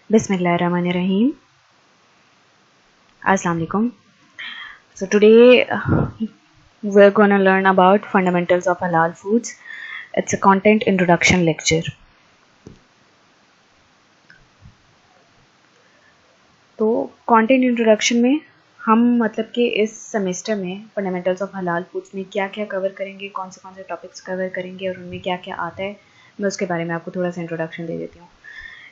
Bismillahirrahmanirrahim. Assalamu alaikum. So today we're gonna learn about fundamentals of halal foods. It's a content introduction lecture. तो content introduction में हम मतलब कि इस semester में फंडामेंटल्स ऑफ हलाल फूड्स में क्या क्या कवर करेंगे, कौन से टॉपिक्स कवर करेंगे और उनमें क्या क्या आता है, मैं उसके बारे में आपको थोड़ा सा इंट्रोडक्शन दे देती हूँ.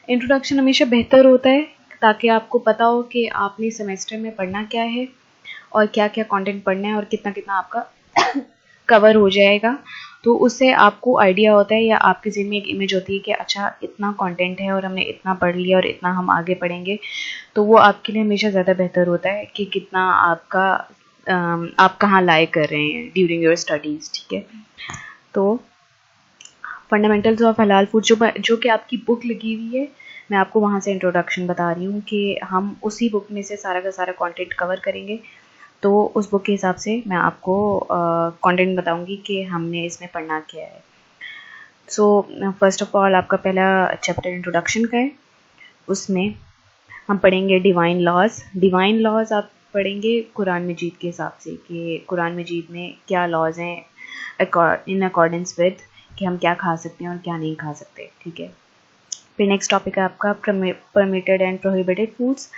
इंट्रोडक्शन हमेशा बेहतर होता है ताकि आपको पता हो कि आपने सेमेस्टर में पढ़ना क्या है और क्या क्या कंटेंट पढ़ना है और कितना कितना आपका कवर हो जाएगा. तो उससे आपको आइडिया होता है या आपके ज़हन में एक इमेज होती है कि अच्छा इतना कंटेंट है और हमने इतना पढ़ लिया और इतना हम आगे पढ़ेंगे. तो वो आपके लिए हमेशा ज़्यादा बेहतर होता है कि कितना आपका आप कहाँ लाए कर रहे हैं ड्यूरिंग योर स्टडीज़. ठीक है, तो फंडामेंटल्स ऑफ हलाल फूड जो कि आपकी बुक लगी हुई है, मैं आपको वहाँ से इंट्रोडक्शन बता रही हूँ कि हम उसी बुक में से सारा का सारा कंटेंट कवर करेंगे. तो उस बुक के हिसाब से मैं आपको कंटेंट बताऊंगी कि हमने इसमें पढ़ना क्या है. सो फर्स्ट ऑफ ऑल आपका पहला चैप्टर इंट्रोडक्शन का है. उसमें हम पढ़ेंगे डिवाइन लॉज. डिवाइन लॉज आप पढ़ेंगे कुरान मजीद के हिसाब से कि कुरान मजीद में क्या लॉज हैं इन अकॉर्डेंस विद कि हम क्या खा सकते हैं और क्या नहीं खा सकते. ठीक है, फिर नेक्स्ट टॉपिक है आपका परमिटेड एंड प्रोहिबिटेड फूड्स.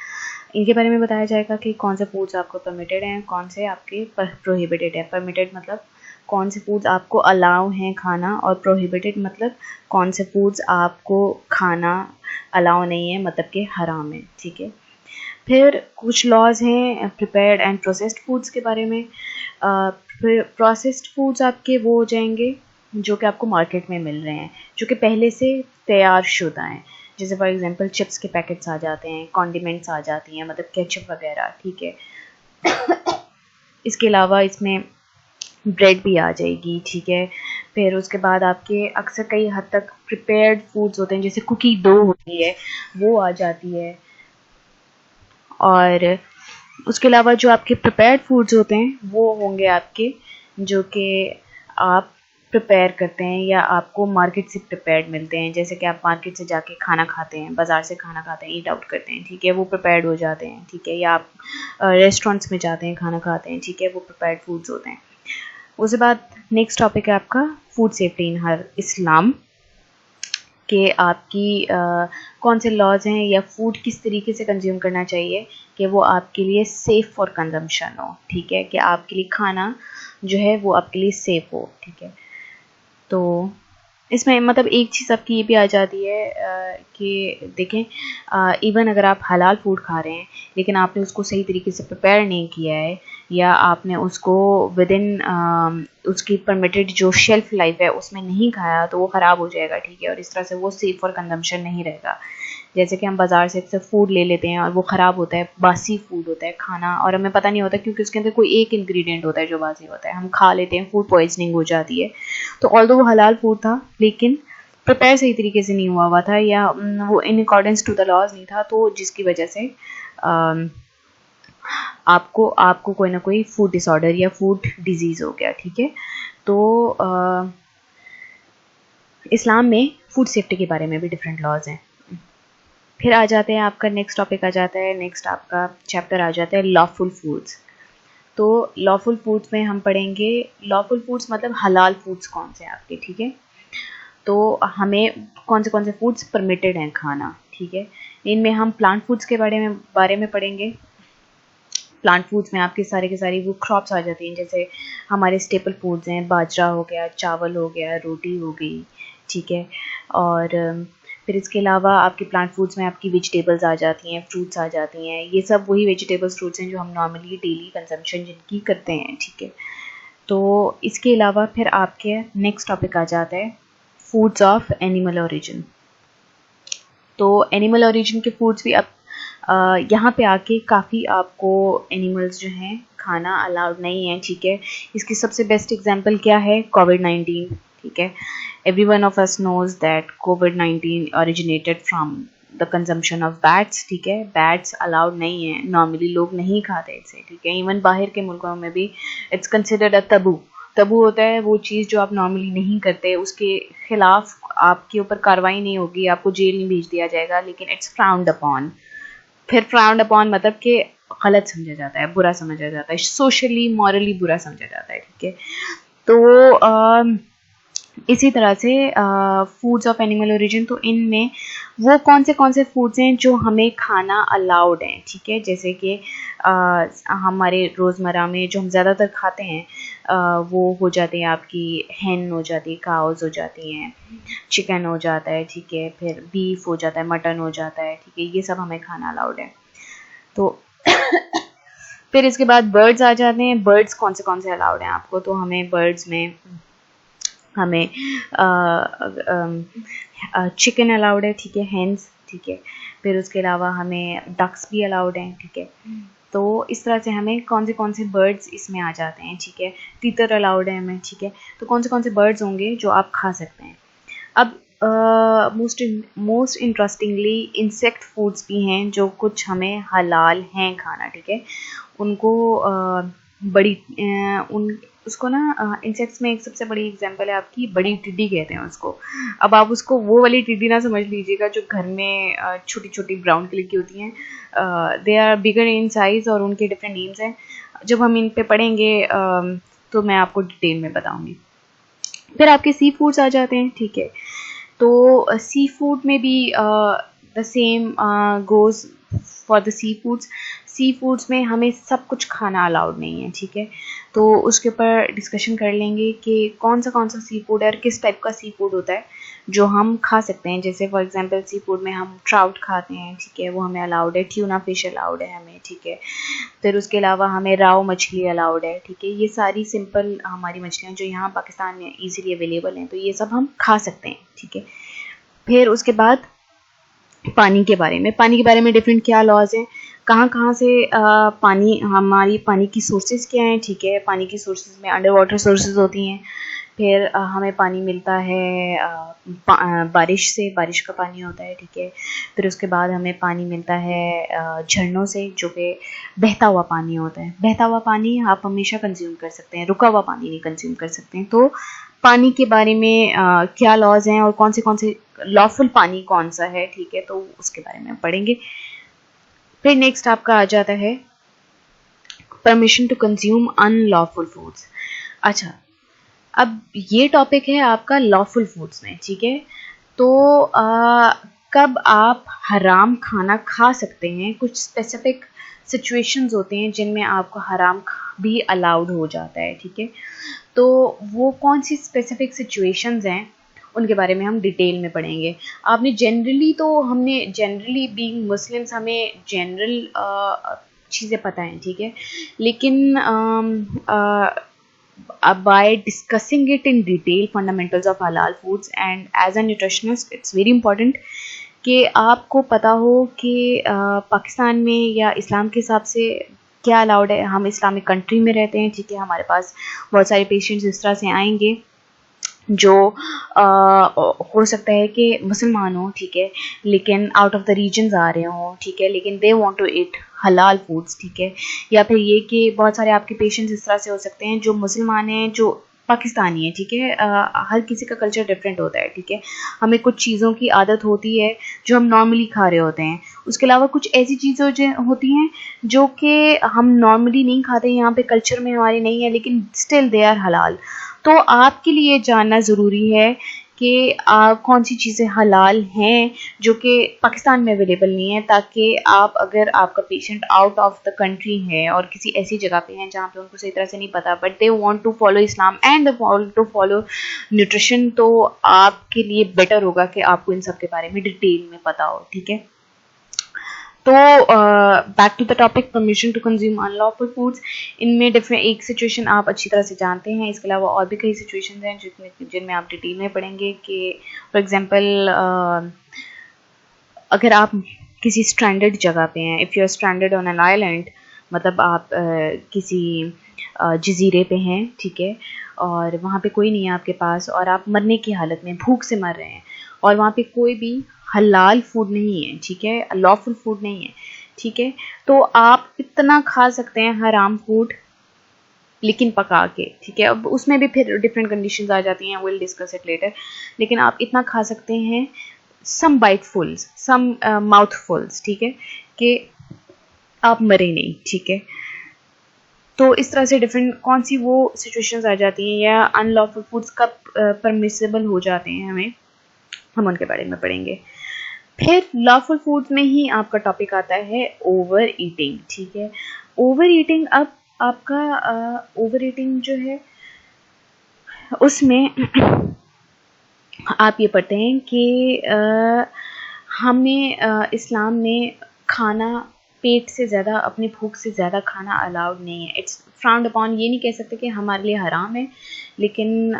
इनके बारे में बताया जाएगा कि कौन से फूड्स आपको परमिटेड हैं, कौन से आपके प्रोहिबिटेड है. परमिटेड मतलब कौन से फूड्स आपको अलाउ हैं खाना, और प्रोहिबिटेड मतलब कौन से फूड्स आपको खाना अलाउ नहीं है, मतलब कि हराम है. ठीक है, फिर कुछ लॉज हैं प्रिपेयर्ड एंड प्रोसेस्ड फूड्स के बारे में. फिर प्रोसेस्ड फूड्स आपके वो हो जाएंगे जो कि आपको मार्केट में मिल रहे हैं, जो कि पहले से तैयार शुदा हैं. जैसे फॉर एग्जांपल चिप्स के पैकेट्स आ जाते हैं, कॉन्डिमेंट्स आ जाती हैं, मतलब केचप वगैरह. ठीक है, इसके अलावा इसमें ब्रेड भी आ जाएगी. ठीक है, फिर उसके बाद आपके अक्सर कई हद तक प्रिपेयर्ड फूड्स होते हैं, जैसे कुकी डो होती है वो आ जाती है. और उसके अलावा जो आपके प्रिपेयर्ड फूड्स होते हैं वो होंगे आपके जो कि आप प्रिपेयर करते हैं या आपको मार्केट से प्रिपेयर्ड मिलते हैं. जैसे कि आप मार्केट से जाके खाना खाते हैं, बाज़ार से खाना खाते हैं, ईट आउट करते हैं. ठीक है, वो प्रिपेयर्ड हो जाते हैं. ठीक है, या आप रेस्टोरेंट्स में जाते हैं खाना खाते हैं. ठीक है, वो प्रिपेयर्ड फूड्स होते हैं. उसके बाद नेक्स्ट टॉपिक है आपका फूड सेफ्टी इन हर इस्लाम, कि आपकी कौन से लॉज हैं या फूड किस तरीके से कंज्यूम करना चाहिए कि वो आपके लिए सेफ़ फॉर कंजम्पशन हो. ठीक है, कि आपके लिए खाना जो है वो आपके लिए सेफ़ हो. ठीक है, तो इसमें मतलब एक चीज़ आपकी ये भी आ जाती है कि देखें, इवन अगर आप हलाल फूड खा रहे हैं लेकिन आपने उसको सही तरीके से प्रिपेयर नहीं किया है या आपने उसको विद इन उसकी परमिटेड जो शेल्फ लाइफ है उसमें नहीं खाया तो वो ख़राब हो जाएगा. ठीक है, और इस तरह से वो सेफ फॉर कंजम्पशन नहीं रहेगा. जैसे कि हम बाज़ार से अक्सर फूड ले लेते हैं और वो ख़राब होता है, बासी फूड होता है खाना, और हमें पता नहीं होता क्योंकि उसके अंदर कोई एक इंग्रेडिएंट होता है जो बासी होता है, हम खा लेते हैं, फूड पॉइजनिंग हो जाती है. तो ऑल्दो वो हलाल फूड था लेकिन प्रिपेयर सही तरीके से नहीं हुआ था या वो in accordance to the laws नहीं था, तो जिसकी वजह से आपको कोई ना कोई फूड डिसऑर्डर या फूड डिजीज़ हो गया. ठीक है, तो इस्लाम में फूड सेफ्टी के बारे में भी डिफरेंट लॉज हैं. फिर आ जाते हैं आपका नेक्स्ट टॉपिक आ जाता है, नेक्स्ट आपका चैप्टर आ जाता है लॉफुल फूड्स. तो लॉफुल फूड्स में हम पढ़ेंगे, लॉफुल फूड्स मतलब हलाल फूड्स कौन से हैं आपके. ठीक है, तो हमें कौन से फूड्स परमिटेड हैं खाना. ठीक है, इनमें हम प्लांट फूड्स के बारे में पढ़ेंगे. प्लांट फूड्स में आपके सारे के सारी वो क्रॉप्स आ जाती हैं, जैसे हमारे स्टेपल फूड्स हैं, बाजरा हो गया, चावल हो गया, रोटी हो गई. ठीक है, और फिर इसके अलावा आपके प्लांट फूड्स में आपकी वेजिटेबल्स आ जाती हैं, फ्रूट्स आ जाती हैं. ये सब वही वेजिटेबल्स फ्रूट्स हैं जो हम नॉर्मली डेली कंजम्पशन जिनकी करते हैं. ठीक है, तो इसके अलावा फिर आपके नेक्स्ट टॉपिक आ जाता है फूड्स ऑफ एनिमल ओरिजिन. तो एनिमल ओरिजिन के फूड्स भी अब यहाँ पे आके काफ़ी आपको एनिमल्स जो हैं खाना अलाउड नहीं है. ठीक है, इसकी सबसे बेस्ट एग्जांपल क्या है, कोविड-19. ठीक है, everyone of us knows that COVID-19 originated from the consumption of bats. ठीक है, बैट्स अलाउड नहीं है, नॉर्मली लोग नहीं खाते इसे. ठीक है, इवन बाहर के मुल्कों में भी it's considered a Tabu Tabu होता है, वो चीज़ जो आप नॉर्मली नहीं करते, उसके खिलाफ आपके ऊपर कार्रवाई नहीं होगी, आपको जेल नहीं भेज दिया जाएगा, लेकिन इट्स फ्राउंड अपॉन। फिर फ्राउंड अपॉन मतलब कि गलत समझा जाता है, बुरा समझा जाता है, सोशली मॉरली बुरा समझा जाता है, ठीक है। तो इसी तरह से फूड्स ऑफ एनिमल ओरिजिन, तो इनमें वो कौन से फूड्स हैं जो हमें खाना अलाउड हैं, ठीक है। जैसे कि हमारे रोज़मर्रा में जो हम ज़्यादातर खाते हैं वो हो जाते हैं, आपकी hen हो जाती है, काउज हो जाती हैं, चिकन हो जाता है, ठीक है, फिर बीफ हो जाता है, मटन हो जाता है, ठीक है, ये सब हमें खाना अलाउड है। तो फिर इसके बाद बर्ड्स आ जाते हैं। बर्ड्स कौन से अलाउड हैं आपको, तो हमें बर्ड्स में हमें चिकन अलाउड है, ठीक है, हेंस, ठीक है। फिर उसके अलावा हमें डक्स भी अलाउड हैं, ठीक है। तो इस तरह से हमें कौन से बर्ड्स इसमें आ जाते हैं, ठीक है। तीतर अलाउड है हमें, ठीक है। तो कौन से बर्ड्स होंगे जो आप खा सकते हैं। अब मोस्ट इंटरेस्टिंगली इंसेक्ट फूड्स भी हैं जो कुछ हमें हलाल हैं खाना, ठीक है। उनको बड़ी उन उसको ना इंसेक्ट्स में एक सबसे बड़ी एग्जांपल है आपकी बड़ी टिड्डी कहते हैं उसको। अब आप उसको वो वाली टिड्डी ना समझ लीजिएगा जो घर में छोटी छोटी ब्राउन कलर की होती हैं। They are bigger in size और उनके डिफरेंट नेम्स हैं। जब हम इन पे पढ़ेंगे तो मैं आपको डिटेल में बताऊंगी। फिर आपके सी फूड्स आ जाते हैं, ठीक है। तो सी फूड में भी the same goes for the sea foods. Sea foods में हमें सब कुछ खाना अलाउड नहीं है, ठीक है। तो उसके ऊपर डिस्कशन कर लेंगे कि कौन सा सी फूड है और किस टाइप का सी फूड होता है जो हम खा सकते हैं। जैसे फॉर एग्जांपल सी फूड में हम ट्राउट खाते हैं, ठीक है, वो हमें अलाउड है। ट्यूना फिश अलाउड है हमें, ठीक है। फिर उसके अलावा हमें राव मछली अलाउड है, ठीक है। ये सारी सिंपल हमारी मछलियाँ जो यहाँ पाकिस्तान में ईजिली अवेलेबल हैं, तो ये सब हम खा सकते हैं, ठीक है। फिर उसके बाद पानी के बारे में डिफरेंट क्या लॉज हैं, कहाँ से पानी, हमारी पानी की सोर्सेज क्या हैं, ठीक है। पानी की सोर्सेज में अंडर वाटर सोर्सेज होती हैं। फिर हमें पानी मिलता है बारिश से, बारिश का पानी होता है, ठीक है। फिर उसके बाद हमें पानी मिलता है झरनों से, जो कि बहता हुआ पानी होता है। बहता हुआ पानी आप हमेशा कंज्यूम कर सकते हैं, रुका हुआ पानी नहीं कंज्यूम कर सकते हैं। तो पानी के बारे में क्या लॉज हैं और कौन से लॉफुल पानी कौन सा है, ठीक है, तो उसके बारे में पढ़ेंगे। फिर नेक्स्ट आपका आ जाता है permission to consume unlawful foods. अच्छा, अब ये टॉपिक है आपका लॉफुल फूड्स में, ठीक है। तो कब आप हराम खाना खा सकते हैं, कुछ स्पेसिफिक सिचुएशंस होते हैं जिनमें आपको हराम भी अलाउड हो जाता है, ठीक है। तो वो कौन सी स्पेसिफिक सिचुएशंस हैं उनके बारे में हम डिटेल में पढ़ेंगे। हमने जनरली बीइंग मुस्लिम्स हमें जनरल चीज़ें पता हैं, ठीक है। लेकिन by discussing it in detail fundamentals of halal foods, and as a nutritionist it's very important कि आपको पता हो कि पाकिस्तान में या इस्लाम के हिसाब से क्या अलाउड है। हम इस्लामिक कंट्री में रहते हैं, ठीक है। हमारे पास बहुत सारे पेशेंट्स इस तरह से आएंगे जो हो सकता है कि मुसलमान हो, ठीक है, लेकिन आउट ऑफ द रीजन्स आ रहे हों, ठीक है, लेकिन दे वांट टू ईट हलाल फूड्स, ठीक है। या फिर ये कि बहुत सारे आपके पेशेंट्स इस तरह से हो सकते हैं जो मुसलमान हैं, जो पाकिस्तानी है, ठीक है। हर किसी का कल्चर डिफरेंट होता है, ठीक है। हमें कुछ चीज़ों की आदत होती है जो हम नॉर्मली खा रहे होते हैं। उसके अलावा कुछ ऐसी चीज़ें होती हैं जो कि हम नॉर्मली नहीं खाते, यहाँ पे कल्चर में हमारे नहीं है, लेकिन स्टिल दे आर हलाल। तो आपके लिए जानना ज़रूरी है कि कौन सी चीज़ें हलाल हैं जो कि पाकिस्तान में अवेलेबल नहीं है, ताकि आप, अगर आपका patient out of the country है और किसी ऐसी जगह पे हैं जहाँ पे उनको सही तरह से नहीं पता, but they want to follow Islam and to follow nutrition, तो आपके लिए बेटर होगा कि आपको इन सब के बारे में डिटेल में पता हो, ठीक है। तो back to the topic, permission to consume unlawful foods. इनमें डिफरेंट एक सिचुएशन आप अच्छी तरह से जानते हैं, इसके अलावा और भी कई सिचुएशंस हैं जिनमें आप डिटेल में पढ़ेंगे कि फॉर एग्जांपल अगर आप किसी स्ट्रैंडेड जगह पे हैं, if you are stranded on an island, मतलब आप किसी जजीरे पे हैं, ठीक है, और वहाँ पे कोई नहीं है आपके पास और आप मरने की हालत में भूख से मर रहे हैं और वहाँ पे कोई भी हलाल फूड नहीं है, ठीक है, लॉफुल फूड नहीं है, ठीक है। तो आप इतना खा सकते हैं हराम फूड लेकिन पका के, ठीक है। अब उसमें भी फिर डिफरेंट कंडीशंस आ जाती हैं, विल डिस्कस इट लेटर। लेकिन आप इतना खा सकते हैं, सम बाइटफुल्स, सम माउथफुल्स, ठीक है, कि आप मरे नहीं, ठीक है। तो इस तरह से डिफरेंट कौन सी वो सिचुएशंस आ जाती हैं या अनलॉफुल फूड्स कब परमिसेबल हो जाते हैं हमें, हम उनके बारे में पढ़ेंगे। फिर लॉफुल फूड्स में ही आपका टॉपिक आता है ओवर ईटिंग, ठीक है। ओवर ईटिंग, अब आपका ओवर ईटिंग जो है उसमें आप ये पढ़ते हैं कि हमें इस्लाम में खाना पेट से ज़्यादा, अपनी भूख से ज़्यादा खाना अलाउड नहीं है। इट्स फ्राउंड अपॉन, ये नहीं कह सकते कि हमारे लिए हराम है, लेकिन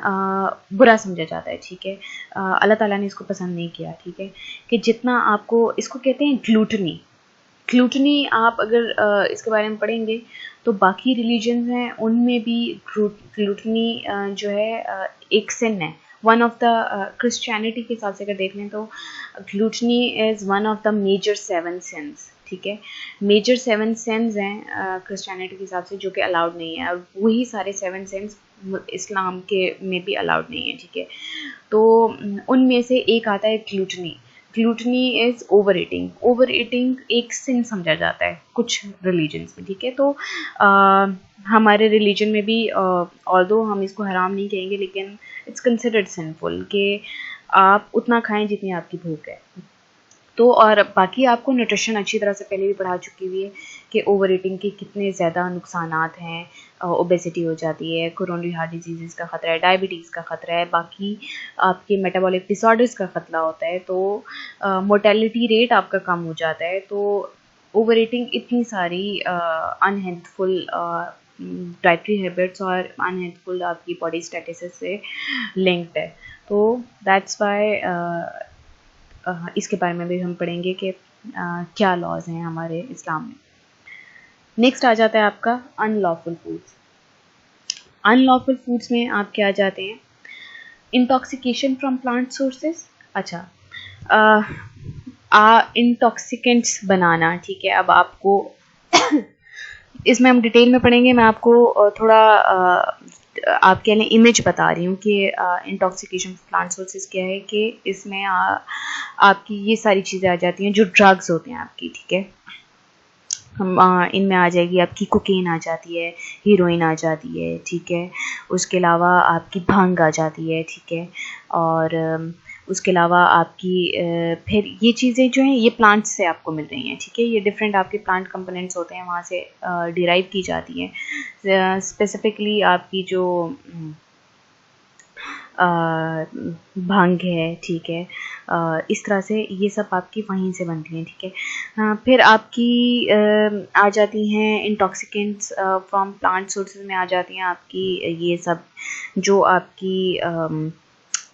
बुरा समझा जाता है, ठीक है। अल्लाह ताला ने इसको पसंद नहीं किया, ठीक है। कि जितना आपको, इसको कहते हैं ग्लूटनी। ग्लूटनी आप अगर इसके बारे में पढ़ेंगे तो बाकी रिलीजन्स हैं उनमें भी ग्लूटनी जो है एक सिन है। वन ऑफ द क्रिश्चियनिटी के हिसाब से अगर देख लें तो gluttony is one of the major 7 sins, ठीक है। मेजर 7 सिंस हैं क्रिश्चियनिटी के हिसाब से, जो कि अलाउड नहीं है, और वही सारे 7 सिंस इस्लाम के में भी अलाउड नहीं है, ठीक है। तो उनमें से एक आता है gluttony. Gluttony is over eating. Over eating एक सिन समझा जाता है कुछ रिलीजन्स में, ठीक है। तो हमारे रिलीजन में भी ऑल्दो हम इसको हराम नहीं कहेंगे, लेकिन इट्स कंसिडर्ड सिंफुल कि आप उतना खाएं जितनी आपकी भूख है। तो और बाकी आपको न्यूट्रिशन अच्छी तरह से पहले भी पढ़ा चुकी हुई है कि ओवर ईटिंग के कितने ज़्यादा नुकसानात हैं। ओबेसिटी हो जाती है, कोरोनरी हार्ट डिजीज़ का ख़तरा है, डायबिटीज़ का ख़तरा है, बाकी आपके मेटाबॉलिक डिसऑर्डर्स का खतरा होता है, तो मोर्टेलिटी रेट आपका कम हो जाता है। तो ओवर ईटिंग इतनी सारी अनहेल्थफुल डाइटरी हैबिट्स और अनहेल्थफुल आपकी बॉडी स्टेटस से लिंक्ड है। तो दैट्स वाई इसके बारे में भी हम पढ़ेंगे कि क्या लॉज हैं हमारे इस्लाम में। नेक्स्ट आ जाता है आपका अनलॉफुल फूड्स। अनलॉफुल फूड्स में आप क्या आ जाते हैं, इंटॉक्सिकेशन फ्रॉम प्लांट सोर्सेज। अच्छा, इंटॉक्सिकेंट्स बनाना, ठीक है। अब आपको इसमें हम डिटेल में पढ़ेंगे, मैं आपको थोड़ा आप कह लें इमेज बता रही हूँ कि इंटॉक्सिकेशन प्लांट सोर्सेज क्या है। कि इसमें आपकी ये सारी चीज़ें आ जाती हैं जो ड्रग्स होते हैं आपकी, ठीक है। हम इनमें आ जाएगी आपकी कोकेन आ जाती है, हीरोइन आ जाती है, ठीक है। उसके अलावा आपकी भांग आ जाती है, ठीक है। और उसके अलावा आपकी फिर ये चीज़ें जो हैं ये प्लांट्स से आपको मिल रही हैं, ठीक है। ये डिफरेंट आपके प्लांट कंपोनेंट्स होते हैं, वहाँ से डिराइव की जाती हैं। स्पेसिफिकली आपकी जो भांग है, ठीक है, इस तरह से ये सब आपकी वहीं से बनती हैं, ठीक है। फिर आपकी आ जाती हैं इंटॉक्सिकेंट्स फ्रॉम प्लांट सोर्सेज में आ जाती हैं आपकी ये सब जो आपकी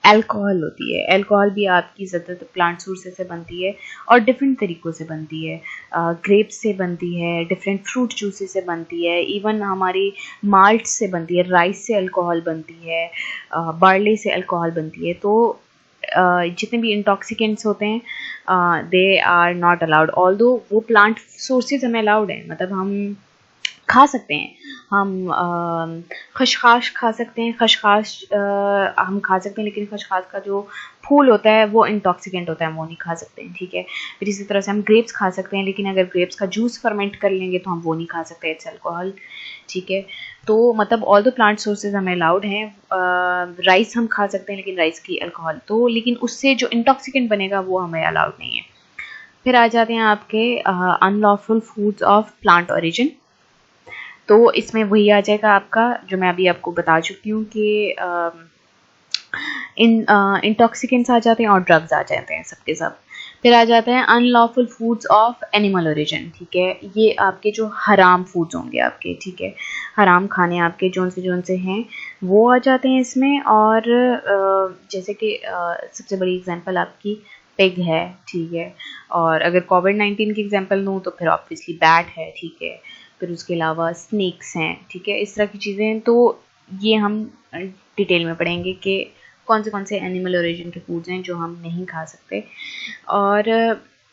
अल्कोहल होती है। अल्कोहल भी आपकी ज़्यादातर प्लांट सोर्सेज से बनती है और डिफरेंट तरीक़ों से बनती है। ग्रेप्स से बनती है, डिफरेंट फ्रूट जूसेस से बनती है, इवन हमारी माल्ट से बनती है, राइस से अल्कोहल बनती है, बार्ले से अल्कोहल बनती है। तो जितने भी इंटॉक्सिकेंट्स होते हैं they are not allowed, although वो प्लांट सोर्सेज हमें अलाउड है, मतलब हम खा सकते हैं। हम खशखाश खा सकते हैं, खशखाश हम खा सकते हैं, लेकिन खशखाश का जो फूल होता है वो इंटॉक्सिकेंट होता है, हम वो नहीं खा सकते हैं, ठीक है। फिर इसी तरह से हम ग्रेप्स खा सकते हैं, लेकिन अगर ग्रेप्स का जूस फर्मेंट कर लेंगे तो हम वो नहीं खा सकते, इट्स अल्कोहल, ठीक है। तो मतलब ऑल द प्लांट सोर्सेज हमें अलाउड हैं। राइस हम खा सकते हैं, लेकिन राइस की अल्कोहल तो, लेकिन उससे जो इंटॉक्सिकेंट बनेगा वो हमें अलाउड नहीं है। फिर आ जाते हैं आपके unlawful foods of plant origin. तो इसमें वही आ जाएगा आपका जो मैं अभी आपको बता चुकी हूँ कि इंटॉक्सिकेंट्स आ जाते हैं और ड्रग्स आ जाते हैं, सबके सब। फिर आ जाते हैं unlawful foods of animal origin, ठीक है। ये आपके जो हराम फूड्स होंगे आपके, ठीक है, हराम खाने आपके जौन से हैं वो आ जाते हैं इसमें। और जैसे कि सबसे बड़ी एग्जांपल आपकी पिग है, ठीक है। और अगर कोविड-19 की एग्जांपल दूँ तो फिर ऑब्वियसली बैट है, ठीक है। फिर उसके अलावा स्नेक्स हैं, ठीक है, इस तरह की चीज़ें हैं। तो ये हम डिटेल में पढ़ेंगे कि कौन से एनिमल ओरिजिन के फूड्स हैं जो हम नहीं खा सकते। और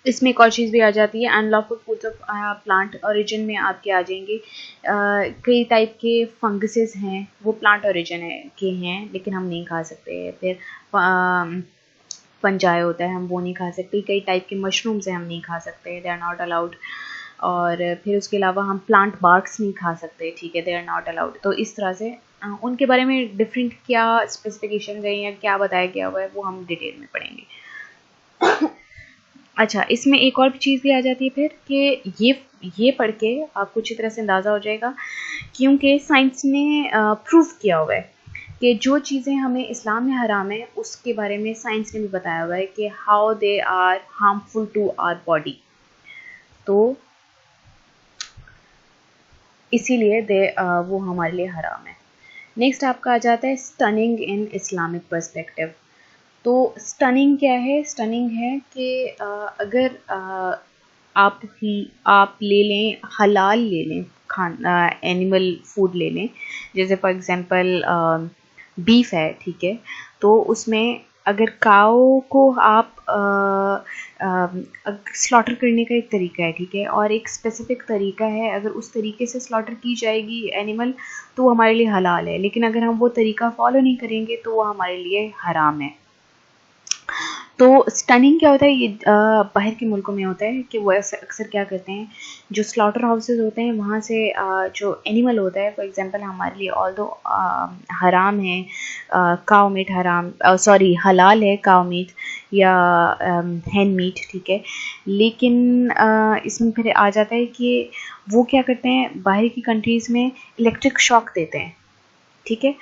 इसमें एक और चीज़ भी आ जाती है, unlawful foods of plant origin में आपके आ जाएंगे कई टाइप के फंगसेस हैं, वो प्लांट ओरिजिन के हैं लेकिन हम नहीं खा सकते। फिर फंजाई होता है, हम वो नहीं खा सकते। कई टाइप के मशरूम्स हैं, हम नहीं खा सकते, दे आर नॉट अलाउड। और फिर उसके अलावा हम प्लांट बार्क्स नहीं खा सकते, ठीक है, दे आर नॉट अलाउड। तो इस तरह से उनके बारे में डिफरेंट क्या स्पेसिफिकेशन है या क्या बताया गया हुआ है वो हम डिटेल में पढ़ेंगे। अच्छा, इसमें एक और भी चीज़ भी आ जाती है फिर कि ये पढ़ के आपको अच्छी तरह से अंदाज़ा हो जाएगा, क्योंकि साइंस ने प्रूव किया हुआ है कि जो चीज़ें हमें इस्लाम में हराम है उसके बारे में साइंस ने भी बताया हुआ है कि how they are harmful to our body. तो इसीलिए वो हमारे लिए हराम है। नेक्स्ट आपका आ जाता है स्टनिंग इन इस्लामिक पर्सपेक्टिव। तो स्टनिंग क्या है? स्टनिंग है कि अगर आप ले लें, हलाल ले लें, एनिमल फूड ले लें, जैसे फॉर एग्जांपल बीफ है, ठीक है, तो उसमें अगर काऊ को आप स्लॉटर करने का एक तरीका है, ठीक है, और एक स्पेसिफिक तरीका है, अगर उस तरीके से स्लॉटर की जाएगी एनिमल तो वो हमारे लिए हलाल है, लेकिन अगर हम वो तरीका फॉलो नहीं करेंगे तो वो हमारे लिए हराम है। तो स्टनिंग क्या होता है, ये बाहर के मुल्कों में होता है कि वो अक्सर क्या करते हैं, जो स्लॉटर हाउसेस होते हैं वहाँ से जो एनिमल होता है, फॉर एग्जांपल हमारे लिए ऑल्दो हराम है काउ मीट, हराम सॉरी हलाल है काउ मीट या हैन मीट, ठीक है, लेकिन इसमें फिर आ जाता है कि वो क्या करते हैं, बाहर की कंट्रीज़ में इलेक्ट्रिक शॉक देते हैं, ठीक है,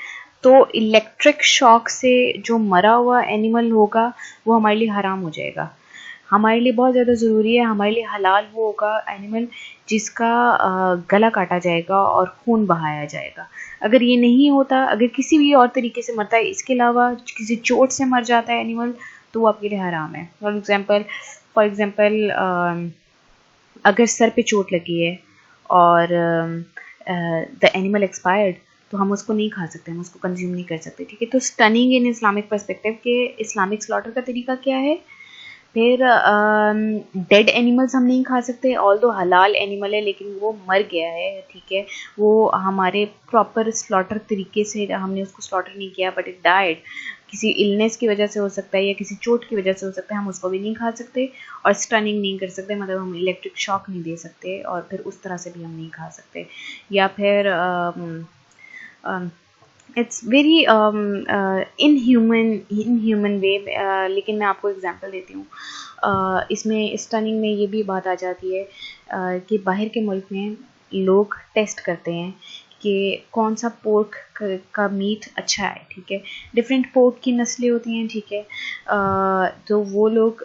तो इलेक्ट्रिक शॉक से जो मरा हुआ एनिमल होगा वो हमारे लिए हराम हो जाएगा। हमारे लिए बहुत ज़्यादा ज़रूरी है, हमारे लिए हलाल वो होगा एनिमल जिसका गला काटा जाएगा और खून बहाया जाएगा। अगर ये नहीं होता, अगर किसी भी और तरीके से मरता है, इसके अलावा किसी चोट से मर जाता है एनिमल, तो वो आपके लिए हराम है। फॉर एग्ज़ाम्पल अगर सर पे चोट लगी है और द एनिमल एक्सपायर्ड, तो हम उसको नहीं खा सकते, हम उसको कंज्यूम नहीं कर सकते, ठीक है। तो स्टनिंग इन इस्लामिक पर्सपेक्टिव के इस्लामिक स्लॉटर का तरीका क्या है, फिर डेड एनिमल्स हम नहीं खा सकते, ऑल दो हलाल एनिमल है लेकिन वो मर गया है, ठीक है, वो हमारे प्रॉपर स्लॉटर तरीके से हमने उसको स्लॉटर नहीं किया बट इट डाइड, किसी इलनेस की वजह से हो सकता है या किसी चोट की वजह से हो सकता है, हम उसको भी नहीं खा सकते। और स्टनिंग नहीं कर सकते, मतलब हम इलेक्ट्रिक शॉक नहीं दे सकते, और फिर उस तरह से भी हम नहीं खा सकते। या फिर इट्स वेरी इनह्यूमन वे, लेकिन मैं आपको एग्जांपल देती हूँ। इसमें स्टनिंग में ये भी बात आ जाती है कि बाहर के मुल्क में लोग टेस्ट करते हैं कि कौन सा पोर्क का मीट अच्छा है, ठीक है, डिफरेंट पोर्क की नस्लें होती हैं, ठीक है, तो वो लोग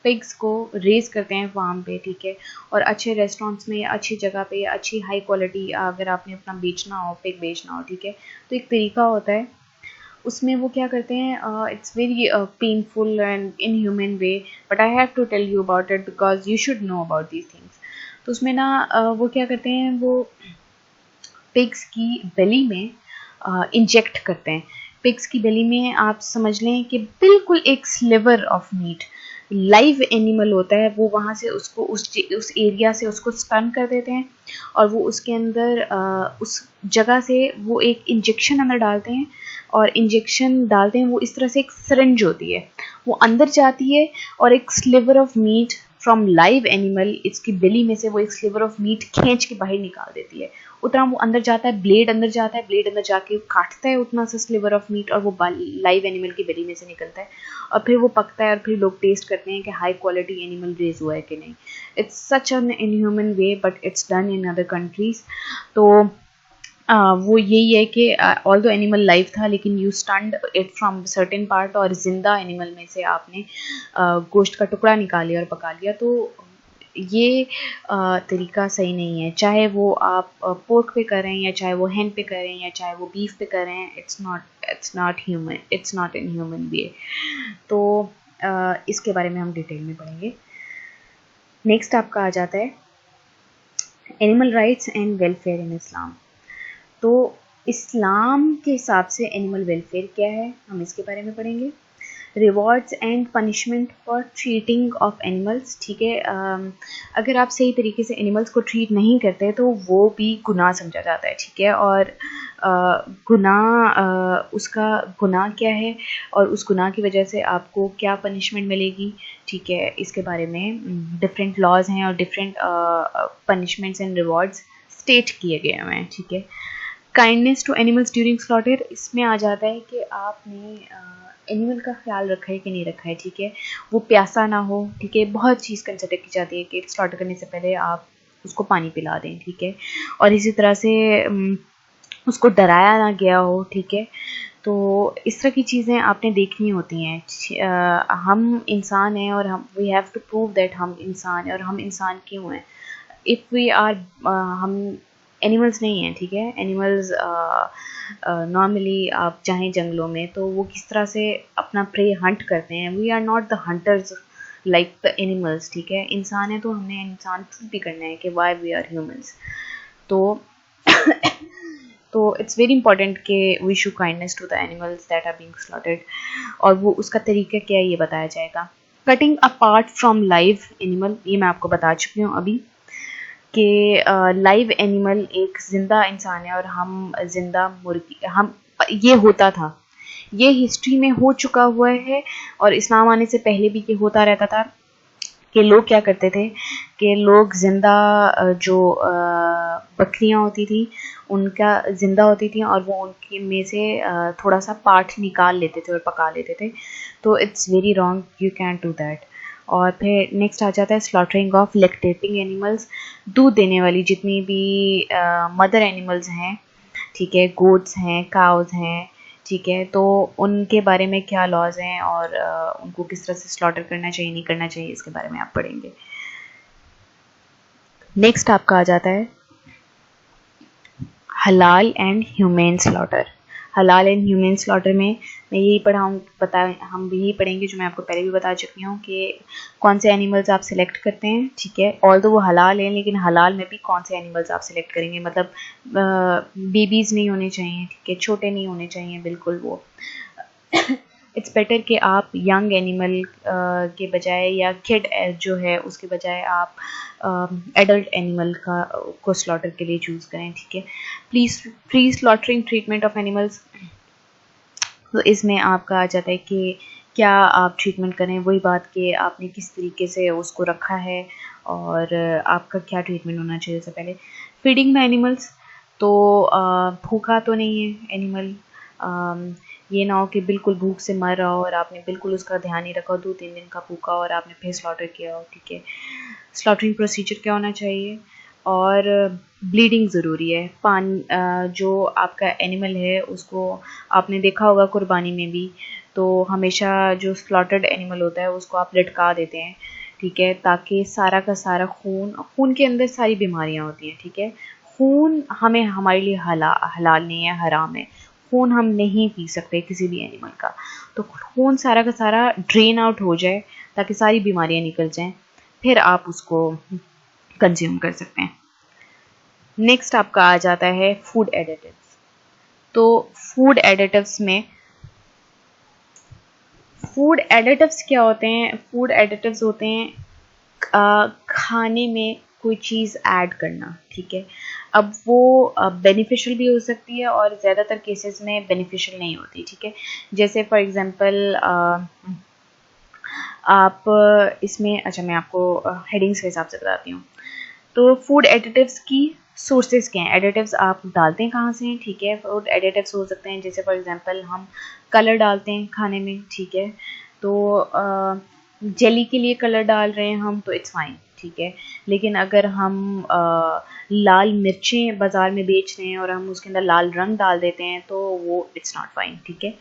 पिग्स को रेज़ करते हैं फार्म पे, ठीक है, और अच्छे रेस्टोरेंट्स में, अच्छी जगह पे, अच्छी हाई क्वालिटी, अगर आपने अपना बेचना हो, पिग बेचना हो, ठीक है, तो एक तरीका होता है उसमें वो क्या करते हैं, it's very painful and inhuman way, but I have to tell you about it because you should know about these things. तो उसमें ना वो क्या करते हैं, वो पिग्स की बेली में इंजेक्ट करते हैं। पिग्स की बेली में आप समझ लें कि बिल्कुल एक sliver of meat, live animal होता है, वो वहाँ से उसको उस एरिया से उसको स्टन कर देते हैं और वो उसके अंदर उस जगह से वो एक इंजेक्शन अंदर डालते हैं, और इंजेक्शन डालते हैं वो इस तरह से, एक सिरिंज होती है, वो अंदर जाती है और एक sliver of meat from live animal, इसकी बेली में से वो एक स्लिवर ऑफ मीट खींच के बाहर निकाल देती है। उतना वो अंदर जाता है, ब्लेड अंदर जाता है, ब्लेड अंदर जाके काटता है उतना सा स्लिवर ऑफ मीट, और वो लाइव एनिमल की बेली में से निकलता है, और फिर वो पकता है, और फिर लोग टेस्ट करते हैं कि हाई क्वालिटी एनिमल रेज हुआ है कि नहीं। It's such an inhuman way but it's done in other countries. तो वो यही है कि ऑल्दो एनिमल लाइव था लेकिन you stunned it from certain part, और जिंदा एनिमल में से आपने गोश्त का टुकड़ा निकाल लिया और पका लिया, तो ये तरीका सही नहीं है, चाहे वो आप पोर्क पे करें या चाहे वो हैन पे करें या चाहे वो बीफ पे करें, it's not human, it's not in human way. तो इसके बारे में हम डिटेल में पढ़ेंगे। नेक्स्ट आपका आ जाता है animal rights and welfare in Islam. तो इस्लाम के हिसाब से एनिमल वेलफेयर क्या है, हम इसके बारे में पढ़ेंगे। Rewards and punishment for treating of animals, ठीक है। अगर आप सही तरीके से एनिमल्स को ट्रीट नहीं करते तो वो भी गुनाह समझा जाता है, ठीक है। और उसका गुनाह क्या है और उस गुनाह की वजह से आपको क्या पनिशमेंट मिलेगी, ठीक है, इसके बारे में डिफरेंट लॉज हैं और different punishments and rewards state किए गए हैं, ठीक है। Kindness to animals during slaughter, इसमें आ जाता है कि आपने एनिमल का ख्याल रखा है कि नहीं रखा है, ठीक है। वो प्यासा ना हो, ठीक है। बहुत चीज़ कंसिडर की जाती है कि स्लॉटर करने से पहले आप उसको पानी पिला दें, ठीक है। और इसी तरह से उसको डराया ना गया हो, ठीक है। तो इस तरह की चीज़ें आपने देखनी होती हैं। हम इंसान हैं और हम we have to prove that हम इंसान हैं, और हम इंसान क्यों हैं। इफ़ वी आर हम एनिमल्स नहीं हैं, ठीक है। एनिमल्स नॉर्मली आप चाहें जंगलों में तो वो किस तरह से अपना प्रे हंट करते हैं। We are not the hunters like the animals, ठीक है। इंसान है तो हमने इंसान प्रूव भी करना है कि वाई वी आर ह्यूमंस। तो तो इट्स वेरी इंपॉर्टेंट कि we show kindness to the animals that are being slaughtered, और वो उसका तरीका क्या है ये बताया जाएगा। Cutting apart from live animal, ये मैं आपको बता चुकी हूँ अभी कि लाइव एनिमल एक ज़िंदा इंसान है और हम ज़िंदा मुर्गी, हम ये होता था, ये हिस्ट्री में हो चुका हुआ है और इस्लाम आने से पहले भी ये होता रहता था कि लोग क्या करते थे कि लोग ज़िंदा जो बकरियां होती थी उनका ज़िंदा होती थी और वो उनके में से थोड़ा सा पार्ट निकाल लेते थे और पका लेते थे। तो it's very wrong, you can do that. और फिर नेक्स्ट आ जाता है स्लॉटरिंग ऑफ लैक्टेटिंग एनिमल्स, दूध देने वाली जितनी भी मदर एनिमल्स हैं, ठीक है, गोट्स हैं, काउज हैं, ठीक है। तो उनके बारे में क्या लॉज हैं और उनको किस तरह से स्लॉटर करना चाहिए नहीं करना चाहिए इसके बारे में आप पढ़ेंगे। नेक्स्ट आपका आ जाता है हलाल एंड ह्यूमेन स्लॉटर। हलाल एंड ह्यूमेन स्लॉटर में मैं यही हम भी यही पढ़ेंगे जो मैं आपको पहले भी बता चुकी हूँ कि कौन से एनिमल्स आप सिलेक्ट करते हैं, ठीक है। ऑल्दो वो हलाल हैं लेकिन हलाल में भी कौन से एनिमल्स आप सिलेक्ट करेंगे, मतलब बेबीज़ नहीं होने चाहिए, ठीक है, छोटे नहीं होने चाहिए बिल्कुल वो। इट्स बेटर कि आप यंग एनिमल के बजाय या किड जो है उसके बजाय आप एडल्ट एनिमल को स्लॉटर के लिए चूज़ करें, ठीक है। Please pre slaughtering treatment of animals, तो इसमें आपका आ जाता है कि क्या आप ट्रीटमेंट करें, वही बात कि आपने किस तरीके से उसको रखा है और आपका क्या ट्रीटमेंट होना चाहिए उससे पहले। फीडिंग द एनिमल्स, तो भूखा तो नहीं है एनिमल, ये ना हो कि बिल्कुल भूख से मर रहा हो और आपने बिल्कुल उसका ध्यान नहीं रखा, 2-3 दिन का भूखा और आपने फिर स्लॉटर किया हो, ठीक है। स्लॉटरिंग प्रोसीजर क्या होना चाहिए, और ब्लीडिंग ज़रूरी है। जो आपका एनिमल है उसको आपने देखा होगा कुर्बानी में भी, तो हमेशा जो स्लॉटर्ड एनिमल होता है उसको आप लटका देते हैं, ठीक है, ताकि सारा का सारा खून के अंदर सारी बीमारियां होती हैं, ठीक है। खून हमारे लिए हलाल नहीं है, हराम है। खून हम नहीं पी सकते किसी भी एनिमल का, तो खून सारा का सारा ड्रेन आउट हो जाए ताकि सारी बीमारियां निकल जाएं, फिर आप उसको कंज्यूम कर सकते हैं। नेक्स्ट आपका आ जाता है फूड एडिटिव्स। तो फूड एडिटिव्स क्या होते हैं। फूड एडिटिव्स होते हैं खाने में कोई चीज़ ऐड करना, ठीक है। अब वो बेनिफिशियल भी हो सकती है और ज़्यादातर केसेस में बेनिफिशियल नहीं होती, ठीक है। जैसे फॉर एग्जांपल आप इसमें, अच्छा मैं आपको हेडिंग्स के हिसाब से बताती हूँ। तो फूड एडिटिव्स की सोर्सेज क्या हैं, एडिटिव्स आप डालते हैं कहाँ से हैं, ठीक है। फूड एडिटिव्स हो सकते हैं जैसे फॉर एग्जांपल हम कलर डालते हैं खाने में, ठीक है। तो जेली के लिए कलर डाल रहे हैं हम तो इट्स फाइन, ठीक है। लेकिन अगर हम लाल मिर्चें बाज़ार में बेच रहे हैं और हम उसके अंदर लाल रंग डाल देते हैं तो वो इट्स नॉट फाइन, ठीक है।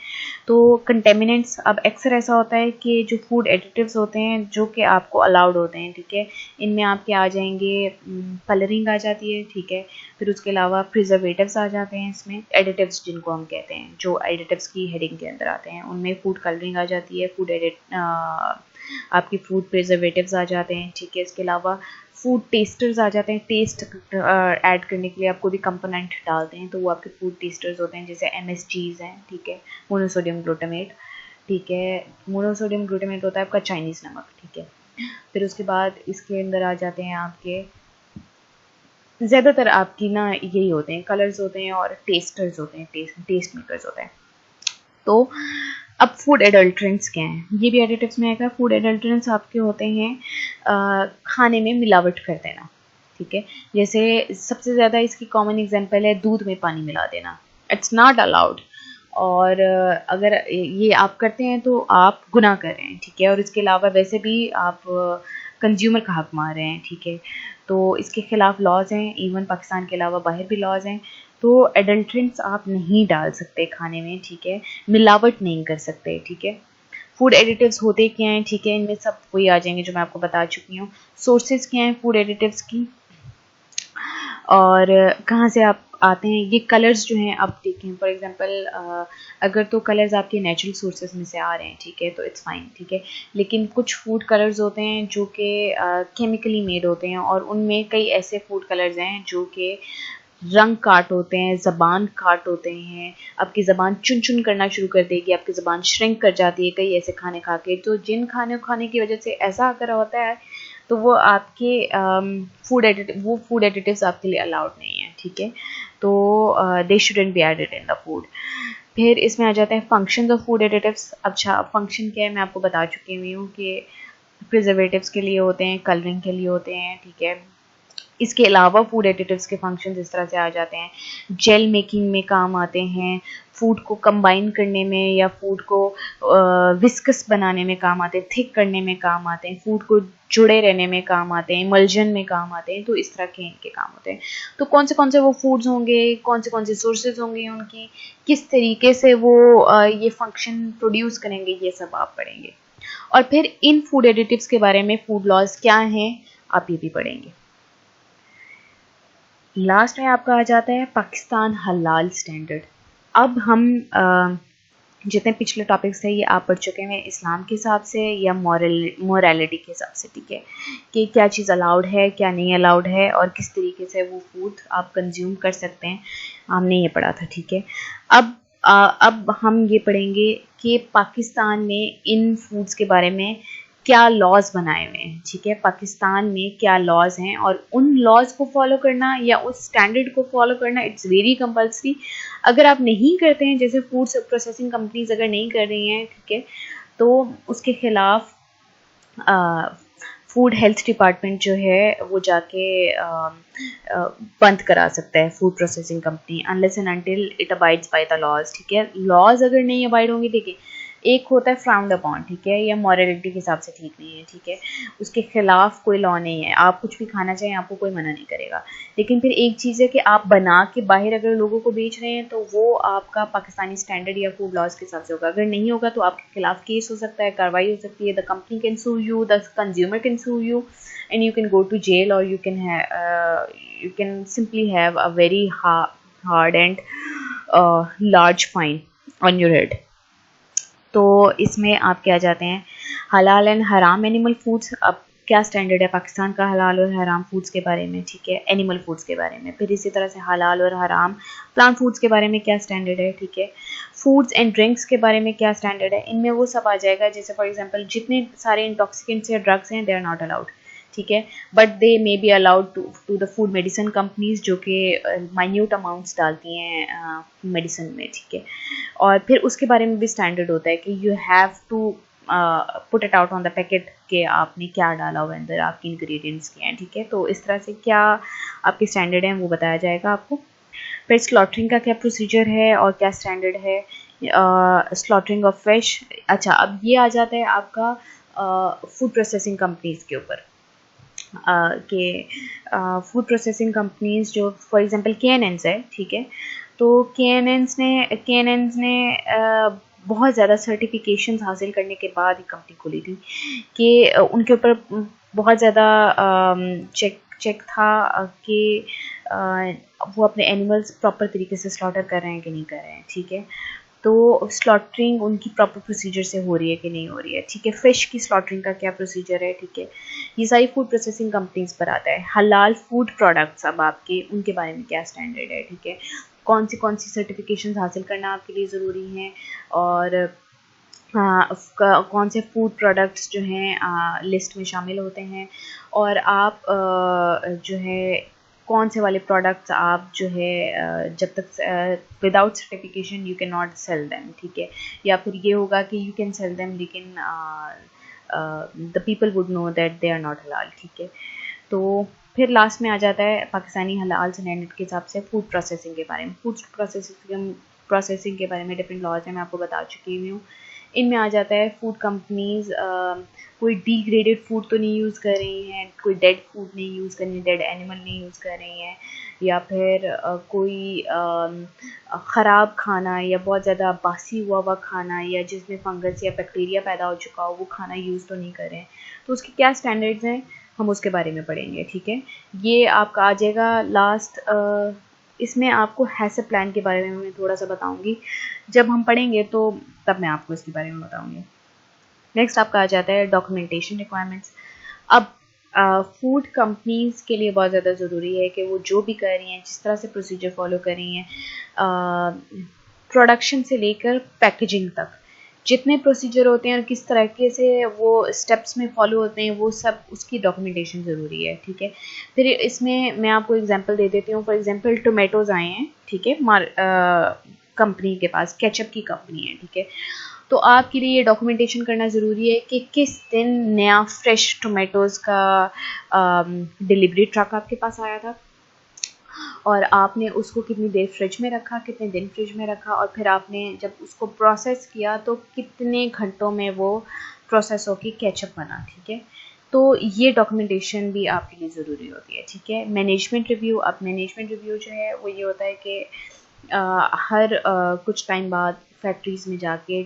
तो कंटेमिनेंट्स, अब अक्सर ऐसा होता है कि जो फूड एडिटिव्स होते हैं जो कि आपको अलाउड होते हैं, ठीक है, इनमें आपके आ जाएंगे कलरिंग आ जाती है, ठीक है। फिर उसके अलावा प्रिजर्वेटिव्स आ जाते हैं इसमें, एडिटिव्स जिनको हम कहते हैं, जो एडिटिव्स की हेडिंग के अंदर आते हैं उनमें फूड कलरिंग आ जाती है, आपकी फूड प्रिजर्वेटिव्स आ जाते हैं, ठीक है। इसके अलावा फूड टेस्टर्स आ जाते हैं, टेस्ट ऐड करने के लिए आप कोई भी कंपोनेंट डालते हैं तो वो आपके फूड टेस्टर्स होते हैं, जैसे MSGs हैं, ठीक है, मोनोसोडियम ग्लूटामेट, ठीक है। मोनोसोडियम ग्लूटामेट होता है आपका चाइनीज़ नमक, ठीक है। फिर उसके बाद इसके अंदर आ जाते हैं आपके, ज़्यादातर आपकी ना यही होते हैं, कलर्स होते हैं और टेस्टर्स होते हैं, टेस्ट मेकर्स होते हैं। तो अब फूड एडल्ट्रेंट्स क्या हैं, ये भी एडिटिव्स में आएगा। फूड एडल्ट्रेंट्स आपके होते हैं खाने में मिलावट कर देना, ठीक है। जैसे सबसे ज़्यादा इसकी कॉमन एग्जांपल है दूध में पानी मिला देना, इट्स नॉट अलाउड। और अगर ये आप करते हैं तो आप गुनाह कर रहे हैं, ठीक है। और इसके अलावा वैसे भी आप कंज्यूमर का हक मार रहे हैं, ठीक है। तो इसके खिलाफ लॉज हैं, इवन पाकिस्तान के अलावा बाहर भी लॉज हैं। तो एडल्ट्रेंट्स आप नहीं डाल सकते खाने में, ठीक है। मिलावट नहीं कर सकते, ठीक है। फूड एडिटिव्स होते क्या हैं, ठीक है, इनमें सब वही आ जाएंगे जो मैं आपको बता चुकी हूँ। सोर्सेज क्या हैं फूड एडिटिव्स की, और कहाँ से आप आते हैं। ये कलर्स जो हैं आप देखें, फॉर एग्जांपल अगर तो कलर्स आपके नेचुरल सोर्सेज में से आ रहे हैं, ठीक है, तो इट्स फाइन, ठीक है। लेकिन कुछ फूड कलर्स होते हैं जो कि केमिकली मेड होते हैं, और उनमें कई ऐसे फूड कलर्स हैं जो कि रंग काट होते हैं, ज़बान काट होते हैं, आपकी ज़बान चुन चुन करना शुरू कर देगी, आपकी ज़बान श्रिंक कर जाती है कई ऐसे खाने खा के। तो जिन खाने की वजह से ऐसा अगर होता है तो वो आपके फूड एडिटिव्स आपके लिए अलाउड नहीं है, ठीक है। तो they shouldn't be added in the food. फिर इसमें आ जाते हैं फंक्शंस ऑफ फूड एडिटिव्स। अच्छा, फंक्शन क्या है मैं आपको बता चुकी हुई हूँ कि प्रिजर्वेटिव्स के लिए होते हैं, कलरिंग के लिए होते हैं, ठीक है। इसके अलावा फूड एडिटिव्स के फंक्शन इस तरह से आ जाते हैं, जेल मेकिंग में काम आते हैं, फूड को कंबाइन करने में या फूड को विस्कस बनाने में काम आते हैं, थिक करने में काम आते हैं, फूड को जुड़े रहने में काम आते हैं, इमल्जन में काम आते हैं। तो इस तरह के इनके काम होते हैं। तो कौन से वो फूड्स होंगे, कौन से सोर्सेज होंगे उनकी, किस तरीके से वो ये फंक्शन प्रोड्यूस करेंगे, ये सब आप पढ़ेंगे। और फिर इन फूड एडिटिव्स के बारे में फूड लॉज क्या हैं आप ये भी पढ़ेंगे। लास्ट में आपका आ जाता है पाकिस्तान हलाल स्टैंडर्ड। अब हम जितने पिछले टॉपिक्स थे ये आप पढ़ चुके हैं इस्लाम के हिसाब से या मोरालिटी के हिसाब से, ठीक है, कि क्या चीज़ अलाउड है, क्या नहीं अलाउड है, और किस तरीके से वो फूड आप कंज्यूम कर सकते हैं, हमने ये पढ़ा था, ठीक है। अब हम ये पढ़ेंगे कि पाकिस्तान में इन फूड्स के बारे में क्या लॉज बनाए हुए हैं, ठीक है। पाकिस्तान में क्या लॉज हैं और उन लॉज को फॉलो करना या उस स्टैंडर्ड को फॉलो करना इट्स वेरी कंपल्सरी। अगर आप नहीं करते हैं, जैसे फूड प्रोसेसिंग कंपनीज अगर नहीं कर रही हैं, ठीक है, तो उसके खिलाफ फूड हेल्थ डिपार्टमेंट जो है वो जाके बंद करा सकता है food processing company, unless and until it abides by the laws, ठीक है। लॉज अगर नहीं अबाइड होंगे, ठीक है, एक होता है फ्राउंड अपॉन, ठीक है, या मॉरलिटी के हिसाब से ठीक नहीं है, ठीक है, उसके खिलाफ कोई लॉ नहीं है, आप कुछ भी खाना चाहें आपको कोई मना नहीं करेगा। लेकिन फिर एक चीज़ है कि आप बना के बाहर अगर लोगों को बेच रहे हैं तो वो आपका पाकिस्तानी स्टैंडर्ड या फूड लॉज के हिसाब से होगा। अगर नहीं होगा तो आपके खिलाफ केस हो सकता है, कार्रवाई हो सकती है, the company can sue you, the consumer can sue you, and you can go to jail, और you can simply have a very hard and large fine on your head। तो इसमें आप क्या जाते हैं हलाल एंड हराम एनिमल फूड्स। अब क्या स्टैंडर्ड है पाकिस्तान का हलाल और हराम फूड्स के बारे में, ठीक है, एनिमल फूड्स के बारे में। फिर इसी तरह से हलाल और हराम प्लांट फूड्स के बारे में क्या स्टैंडर्ड है, ठीक है। फूड्स एंड ड्रिंक्स के बारे में क्या स्टैंडर्ड है, इनमें वो सब आ जाएगा। जैसे फॉर एग्जांपल जितने सारे इंटॉक्सिकेंट्स या ड्रग्स हैं दे आर नॉट अलाउड, ठीक है, but they may be allowed to the food medicine companies जो कि माइन्यूट अमाउंट्स डालती हैं मेडिसिन में, ठीक है। और फिर उसके बारे में भी स्टैंडर्ड होता है कि you have to put it out on the packet कि आपने क्या डाला हुआ अंदर, आपके इंग्रेडिएंट्स क्या हैं, ठीक है। तो इस तरह से क्या आपके स्टैंडर्ड हैं वो बताया जाएगा आपको। फिर स्लॉटरिंग का क्या प्रोसीजर है और क्या स्टैंडर्ड है, स्लॉटरिंग ऑफ फिश। अच्छा, अब ये आ जाता है आपका फूड प्रोसेसिंग कंपनीज के ऊपर के फूड प्रोसेसिंग कंपनीज जो फॉर एग्जांपल KNNs है, ठीक है। तो KNNs ने बहुत ज़्यादा सर्टिफिकेशंस हासिल करने के बाद ही कंपनी खोली थी कि उनके ऊपर बहुत ज़्यादा चेक था कि वो अपने एनिमल्स प्रॉपर तरीके से स्लॉटर कर रहे हैं कि नहीं कर रहे हैं, ठीक है। तो स्लॉटरिंग उनकी प्रॉपर प्रोसीजर से हो रही है कि नहीं हो रही है, ठीक है। फिश की स्लॉटरिंग का क्या प्रोसीजर है, ठीक है। ये सारी फूड प्रोसेसिंग कंपनीज पर आता है। हलाल फूड प्रोडक्ट्स अब आपके उनके बारे में क्या स्टैंडर्ड है, ठीक है। कौन सी सर्टिफिकेशन हासिल करना आपके लिए ज़रूरी हैं, और कौन से फूड प्रोडक्ट्स जो हैं लिस्ट में शामिल होते हैं, और आप जो है कौन से वाले प्रोडक्ट्स आप जो है जब तक without certification you can not sell them, ठीक है। या फिर ये होगा कि यू कैन सेल देम लेकिन the people would know that they are not हलाल, ठीक है। तो फिर लास्ट में आ जाता है पाकिस्तानी हलाल स्टैंडर्ड के हिसाब से फूड प्रोसेसिंग के बारे में। फूड प्रोसेसिंग के बारे में डिफरेंट लॉज हैं, मैं आपको बता चुकी हुई हूँ। इनमें आ जाता है फूड कंपनीज कोई डिग्रेडेड फूड तो नहीं यूज़ कर रही हैं, कोई डेड फूड नहीं यूज़ कर रही हैं, डेड एनिमल नहीं यूज़ कर रही हैं, या फिर कोई ख़राब खाना या बहुत ज़्यादा बासी हुआ खाना या जिसमें फंगस या बैक्टीरिया पैदा हो चुका हो वो खाना यूज़ तो नहीं कर रहे हैं। तो उसके क्या स्टैंडर्ड्स हैं हम उसके बारे में पढ़ेंगे, ठीक है। ये आपका आ जाएगा लास्ट। इसमें आपको हैसप प्लान के बारे में मैं थोड़ा सा बताऊंगी, जब हम पढ़ेंगे तो तब मैं आपको इसके बारे में बताऊंगी। नेक्स्ट आपका आ जाता है डॉक्यूमेंटेशन रिक्वायरमेंट्स। अब फूड कंपनीज के लिए बहुत ज़्यादा ज़रूरी है कि वो जो भी कर रही हैं, जिस तरह से प्रोसीजर फॉलो कर रही हैं, प्रोडक्शन से लेकर पैकेजिंग तक जितने प्रोसीजर होते हैं और किस तरीके से वो स्टेप्स में फॉलो होते हैं, वो सब उसकी डॉक्यूमेंटेशन ज़रूरी है, ठीक है। फिर इसमें मैं आपको एग्जांपल दे देती हूँ। फॉर एग्जांपल टोमेटोज़ आए हैं, ठीक है, कंपनी के पास केचप की कंपनी है, ठीक है। तो आपके लिए ये डॉक्यूमेंटेशन करना ज़रूरी है कि किस दिन नया फ्रेश टोमेटोज़ का डिलीवरी ट्रक आपके पास आया था, और आपने उसको कितनी देर फ्रिज में रखा, कितने दिन फ्रिज में रखा, और फिर आपने जब उसको प्रोसेस किया तो कितने घंटों में वो प्रोसेस होकर केचप बना, ठीक है। तो ये डॉक्यूमेंटेशन भी आपके लिए ज़रूरी होती है, ठीक है। Management review. अब मैनेजमेंट रिव्यू जो है वो ये होता है कि हर कुछ टाइम बाद फैक्ट्रीज़ में जाके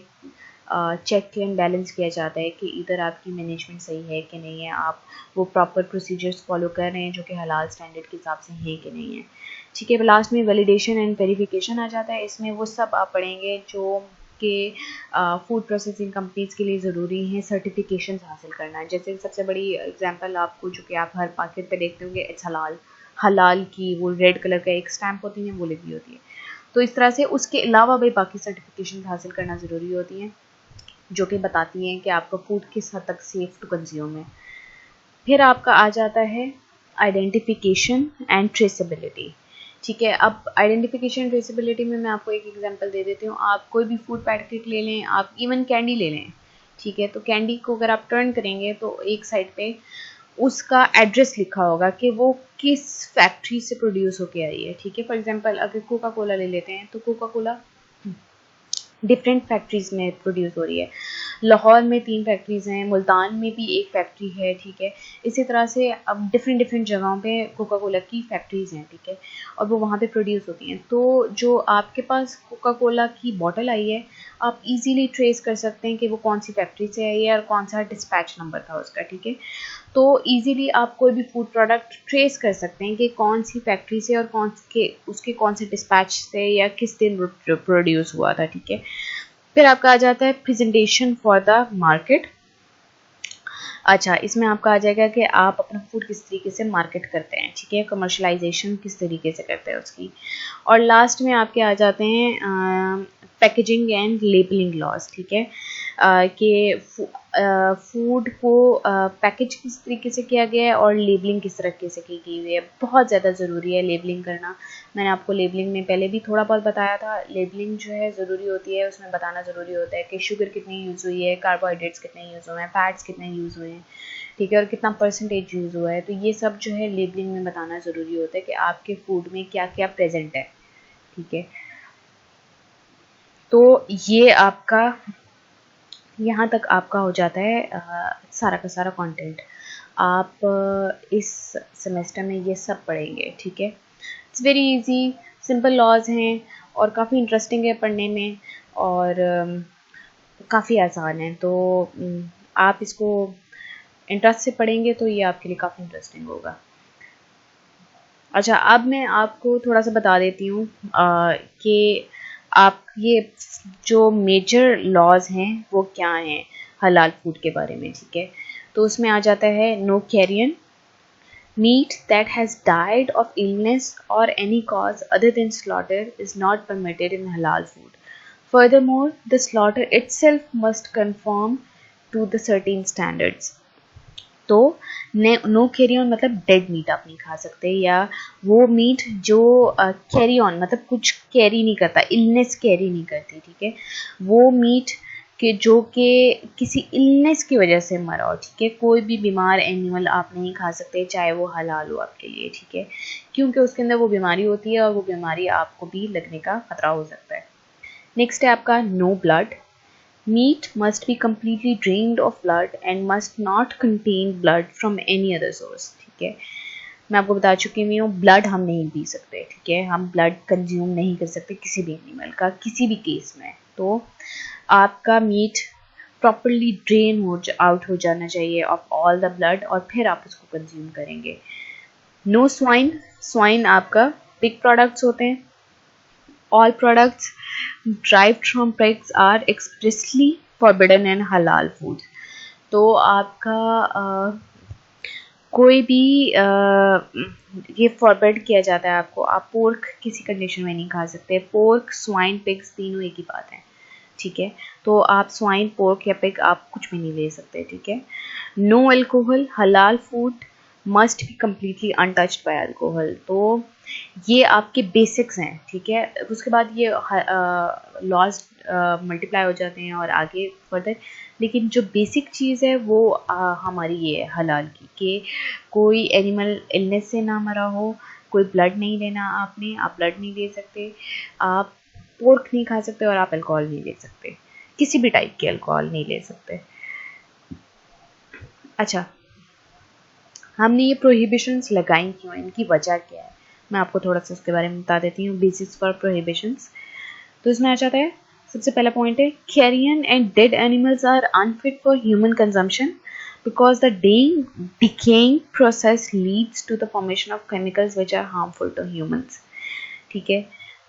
चेक एंड बैलेंस किया जाता है कि इधर आपकी मैनेजमेंट सही है कि नहीं है, आप वो प्रॉपर प्रोसीजर्स फॉलो कर रहे हैं जो कि हलाल स्टैंडर्ड के हिसाब से हैं कि नहीं है, ठीक है। लास्ट में वैलिडेशन एंड वेरिफिकेशन आ जाता है। इसमें वो सब आप पढ़ेंगे जो कि फूड प्रोसेसिंग कंपनीज के लिए ज़रूरी हैं सर्टिफिकेशन हासिल करना है। जैसे सबसे बड़ी एग्जांपल आपको जो कि आप हर मार्केट पे देखते होंगे, इट्स हलाल। हलाल की वो रेड कलर का एक स्टैम्प होती है, वो लगी होती है। तो इस तरह से उसके अलावा भी बाकी सर्टिफिकेशन हासिल करना ज़रूरी होती हैं जो कि बताती हैं कि आपका फूड किस हद तक सेफ़ टू कंज्यूम है। फिर आपका आ जाता है आइडेंटिफिकेशन एंड ट्रेसेबिलिटी, ठीक है। अब आइडेंटिफिकेशन ट्रेसेबिलिटी में मैं आपको एक एग्जांपल दे देती हूँ। आप कोई भी फूड पैकेट ले लें, आप इवन कैंडी ले लें, ठीक है। तो कैंडी को अगर आप टर्न करेंगे तो एक साइड पे उसका एड्रेस लिखा होगा कि वो किस फैक्ट्री से प्रोड्यूस होके आई है, ठीक है। फॉर एग्जांपल अगर कोका कोला ले लेते हैं तो कोका कोला डिफरेंट फैक्ट्रीज़ में प्रोड्यूस हो रही है। लाहौर में 3 फैक्ट्रीज़ हैं, मुल्तान में भी एक फैक्ट्री है, ठीक है। इसी तरह से अब डिफरेंट जगहों पे कोका कोला की फैक्ट्रीज़ हैं, ठीक है, और वो वहाँ पे प्रोड्यूस होती हैं। तो जो आपके पास कोका कोला की बॉटल आई है, आप इजीली ट्रेस कर सकते हैं कि वो कौन सी फैक्ट्री से आई है और कौन सा डिस्पैच नंबर था उसका, ठीक है। तो इजीली आप कोई भी फूड प्रोडक्ट ट्रेस कर सकते हैं कि कौन सी फैक्ट्री से और उसके कौन से डिस्पैच से या किस दिन प्रोड्यूस हुआ था, ठीक है। फिर आपका आ जाता है प्रेजेंटेशन फॉर द मार्केट। अच्छा, इसमें आपका आ जाएगा कि आप अपना फूड किस तरीके से मार्केट करते हैं, ठीक है, कमर्शलाइजेशन किस तरीके से करते हैं उसकी। और लास्ट में आपके आ जाते हैं पैकेजिंग एंड लेबलिंग लॉज, ठीक है, कि फूड को पैकेज किस तरीके से किया गया है और लेबलिंग किस तरीके से की गई है। बहुत ज़्यादा ज़रूरी है लेबलिंग करना। मैंने आपको लेबलिंग में पहले भी थोड़ा बहुत बताया था। लेबलिंग जो है ज़रूरी होती है, उसमें बताना ज़रूरी होता है कि शुगर कितनी यूज़ हुई है, कार्बोहाइड्रेट्स कितने यूज़ हुए हैं, फैट्स कितने यूज़ हुए हैं, ठीक है, और कितना परसेंटेज यूज़ हुआ है। तो ये सब जो है लेबलिंग में बताना ज़रूरी होता है कि आपके फूड में क्या क्या प्रेजेंट है, ठीक है। तो ये आपका यहाँ तक आपका हो जाता है सारा का सारा कंटेंट। आप इस सेमेस्टर में ये सब पढ़ेंगे, ठीक है। It's very easy, simple laws हैं और काफ़ी इंटरेस्टिंग है पढ़ने में, और काफ़ी आसान है। तो आप इसको इंटरेस्ट से पढ़ेंगे तो ये आपके लिए काफ़ी इंटरेस्टिंग होगा। अच्छा, अब मैं आपको थोड़ा सा बता देती हूँ कि आप ये जो मेजर लॉज हैं वो क्या हैं हलाल फूड के बारे में, ठीक है। तो उसमें आ जाता है no carrion meat that has died of illness और any cause other than slaughter is not permitted in halal food. Furthermore, the slaughter itself must conform to the certain standards. तो नो कैरी ऑन मतलब dead meet आप नहीं खा सकते, या वो meet जो कैरी ऑन मतलब कुछ कैरी नहीं करता, इलनेस कैरी नहीं करती, ठीक है, वो मीट कि जो कि किसी इलनेस की वजह से मरा हो, ठीक है, कोई भी बीमार एनिमल आप नहीं खा सकते, चाहे वो हलाल हो आपके लिए, ठीक है, क्योंकि उसके अंदर वो बीमारी होती है और वो बीमारी आपको भी लगने का खतरा हो सकता है। नेक्स्ट है आपका no blood. Meat must be completely drained of blood and must not contain blood from any other source, ठीक है। मैं आपको बता चुकी हूँ ब्लड हम नहीं पी सकते, ठीक है, हम ब्लड कंज्यूम नहीं कर सकते किसी भी एनिमल का किसी भी केस में। तो आपका मीट प्रॉपरली ड्रेन आउट हो जाना चाहिए ऑफ ऑल द ब्लड और फिर आप उसको कंज्यूम करेंगे। No swine. स्वाइन आपका पिग प्रोडक्ट्स होते हैं। All products derived from pigs are expressly forbidden in halal food. तो आपका कोई भी ये फॉरबिड किया जाता है आपको, आप पोर्क किसी कंडीशन में नहीं खा सकते। पोर्क, स्वाइन, पिग्स तीनों एक ही बात है, ठीक है। तो आप स्वाइन, पोर्क या पिग आप कुछ भी नहीं ले सकते, ठीक है। No alcohol. Halal food must be completely untouched by alcohol. तो ये आपके बेसिक्स हैं, ठीक है। उसके बाद ये लॉज मल्टीप्लाई हो जाते हैं और आगे फर्दर, लेकिन जो बेसिक चीज़ है वो हमारी ये है हलाल की, कि कोई एनिमल इलनेस से ना मरा हो, कोई ब्लड नहीं लेना आपने, आप ब्लड नहीं ले सकते, आप पोर्क नहीं खा सकते और आप अल्कोहल नहीं ले सकते, किसी भी टाइप के अल्कोहल नहीं ले सकते। अच्छा, हमने ये प्रोहिबिशंस लगाई क्यों, इनकी वजह क्या है, मैं आपको थोड़ा सा इसके बारे में बता देती हूँ। बेसिक्स फॉर प्रोहिबिशंस, तो इसमें आ जाता है सबसे पहला पॉइंट है carrion and dead animals are unfit for human consumption because the decaying process leads to the formation of chemicals which are harmful to humans, ठीक है।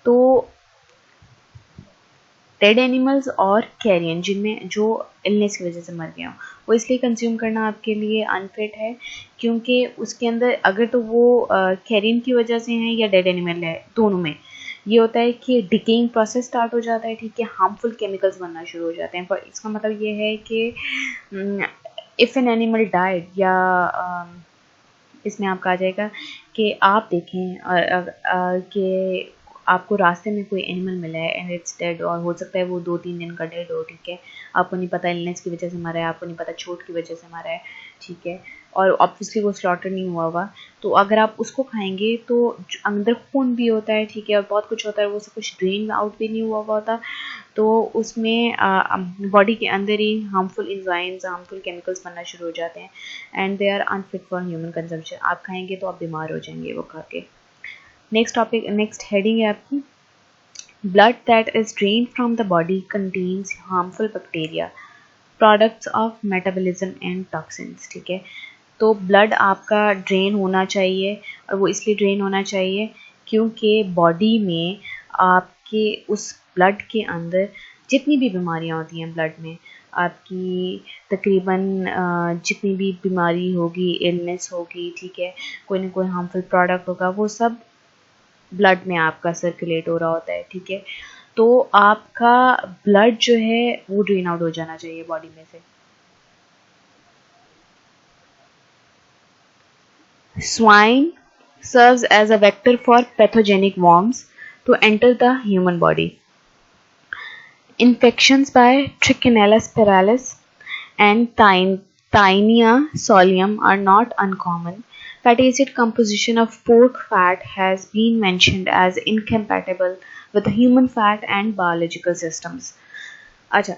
तो डेड एनिमल्स और कैरियन जिनमें जो इलनेस की वजह से मर गए हों, वो इसलिए कंज्यूम करना आपके लिए अनफिट है क्योंकि उसके अंदर अगर तो वो कैरियन की वजह से हैं या डेड एनिमल है, दोनों में ये होता है कि डिकेइंग प्रोसेस स्टार्ट हो जाता है, ठीक है, हार्मफुल केमिकल्स बनना शुरू हो जाते हैं। पर इसका मतलब ये है कि इफ़ एन एनिमल डाइड, या इसमें आपका आ जाएगा कि आप देखें कि आपको रास्ते में कोई एनिमल मिला है एंड इट्स डेड, और हो सकता है वो 2-3 दिन का डेड हो, ठीक है, आपको नहीं पता इलनेस की वजह से मरा है, आपको नहीं पता चोट की वजह से मरा है, ठीक है, और ऑब्वियसली वो स्लॉटर नहीं हुआ होगा, तो अगर आप उसको खाएंगे तो अंदर खून भी होता है, ठीक है, और बहुत कुछ होता है, वो सब कुछ ड्रेन आउट भी नहीं हुआ होता, तो उसमें बॉडी के अंदर ही हार्मफुल एंजाइम्स, हार्मफुल केमिकल्स बनना शुरू हो जाते हैं and they are unfit for human consumption. आप खाएंगे तो आप बीमार हो जाएंगे वो खा के। नेक्स्ट टॉपिक, नेक्स्ट हेडिंग है आपकी blood that is drain from the body contains harmful bacteria products of metabolism and toxins, ठीक है। तो ब्लड आपका ड्रेन होना चाहिए, और वो इसलिए ड्रेन होना चाहिए क्योंकि बॉडी में आपके उस ब्लड के अंदर जितनी भी बीमारियां होती हैं ब्लड में, आपकी तकरीबन जितनी भी बीमारी होगी, इलनेस होगी, ठीक है, कोई ना कोई हार्मफुल प्रोडक्ट होगा, वो सब ब्लड में आपका सर्कुलेट हो रहा होता है, ठीक है। तो आपका ब्लड जो है वो ड्रेन आउट हो जाना चाहिए बॉडी में से। Swine serves as a vector for pathogenic worms to enter the human body. Infections by Trichinella spiralis and Taenia solium are not uncommon. Fatty acid composition of pork fat has been mentioned as incompatible with the human fat and biological systems. अच्छा,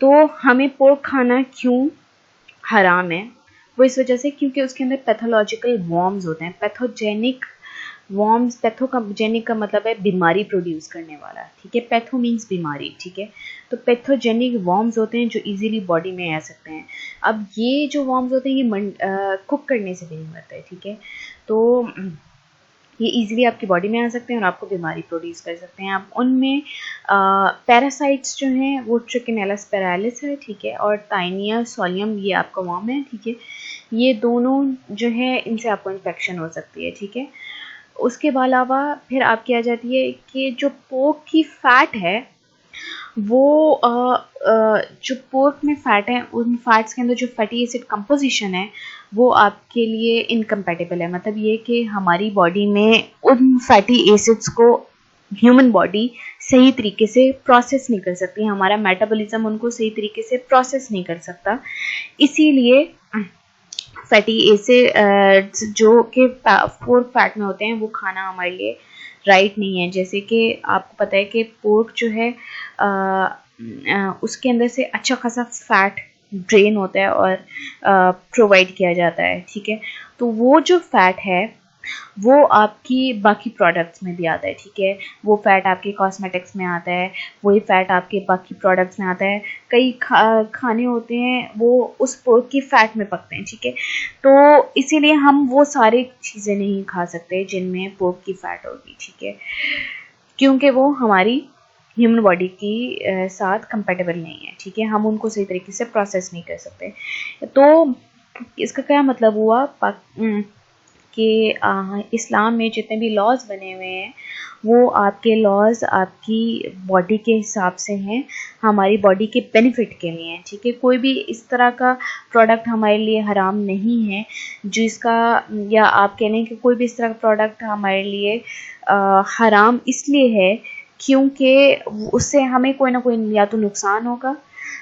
तो हमें pork खाना क्यों हराम है? वो इस वजह से क्योंकि उसके अंदर पैथोलॉजिकल वॉर्म्स होते हैं। पैथोजेनिक वॉर्म्स, पैथोजेनिक का मतलब है बीमारी प्रोड्यूस करने वाला, ठीक है, पैथो मीन्स बीमारी, ठीक है। तो पैथोजेनिक वॉर्म्स होते हैं जो इजीली बॉडी में आ सकते हैं। अब ये जो वॉर्म्स होते हैं ये कुक करने से भी नहीं मरते, ठीक है, तो ये इजीली आपकी बॉडी में आ सकते हैं और आपको बीमारी प्रोड्यूस कर सकते हैं। अब उनमें पैरासाइट्स जो हैं वो ट्रिकिनेला स्पिरालिस है, ठीक है, और टाइनिया सोलियम ये आपका वर्म है, ठीक है। ये दोनों जो है इनसे आपको इन्फेक्शन हो सकती है, ठीक है। उसके अलावा फिर आपकी आ जाती है कि जो पोर्क की फ़ैट है वो जो पोर्क में फ़ैट है उन फैट्स के अंदर जो फैटी एसिड कंपोजिशन है वो आपके लिए इनकम्पैटिबल है। मतलब ये कि हमारी बॉडी में उन फैटी एसिड्स को ह्यूमन बॉडी सही तरीके से प्रोसेस नहीं कर सकती, हमारा मेटाबॉलिज्म उनको सही तरीके से प्रोसेस नहीं कर सकता। इसीलिए फैटी एसिड्स जो कि पोर्क फैट में होते हैं वो खाना हमारे लिए राइट नहीं है। जैसे कि आपको पता है कि पोर्क जो है उसके अंदर से अच्छा खासा फैट ड्रेन होता है और प्रोवाइड किया जाता है, ठीक है। तो वो जो फैट है वो आपकी बाकी प्रोडक्ट्स में भी आता है, ठीक है। वो फैट आपके कॉस्मेटिक्स में आता है, वही फैट आपके बाकी प्रोडक्ट्स में आता है। कई खाने होते हैं वो उस पोर्क की फैट में पकते हैं, ठीक है। तो इसीलिए हम वो सारी चीज़ें नहीं खा सकते जिनमें पोर्क की फैट होगी, ठीक है, क्योंकि वो हमारी ह्यूमन बॉडी की साथ कंपेटेबल नहीं है, ठीक है। हम उनको सही तरीके से प्रोसेस नहीं कर सकते। तो इसका क्या मतलब हुआ कि इस्लाम में जितने भी लॉज बने हुए हैं वो आपके लॉज आपकी बॉडी के हिसाब से हैं, हमारी बॉडी के बेनिफिट के लिए हैं, ठीक है। कोई भी इस तरह का प्रोडक्ट हमारे लिए हराम नहीं है जिसका, या आप कह लें कि कोई भी इस तरह का प्रोडक्ट हमारे लिए हराम इसलिए है क्योंकि उससे हमें कोई ना कोई या तो नुकसान होगा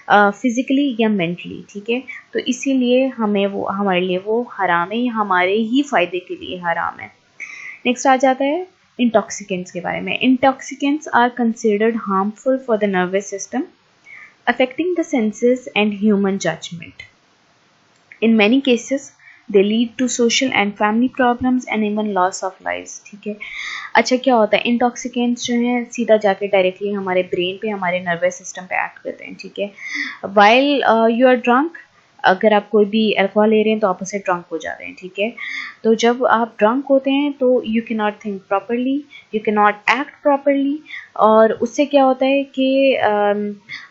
फिज़िकली या मेंटली, ठीक है। तो इसीलिए हमें वो हमारे लिए वो हराम है, हमारे ही फ़ायदे के लिए हराम है। नेक्स्ट आ जाता है इंटॉक्सिकेंट्स के बारे में। Intoxicants are considered harmful for the nervous system, affecting the senses and human judgment. In many cases they lead to social and family problems and even loss of lives, ठीक है। अच्छा, क्या होता है, इंटॉक्सिकेंट्स जो हैं सीधा जाके डायरेक्टली हमारे ब्रेन पे, हमारे नर्वस सिस्टम पे एक्ट करते हैं, ठीक है। वाइल यू आर ड्रंक, अगर आप कोई भी अल्कोहल ले रहे हैं तो आप उससे ड्रंक हो जा रहे हैं, ठीक है। तो जब आप ड्रंक होते हैं तो you can not think properly, you can not act properly, और उससे क्या होता है कि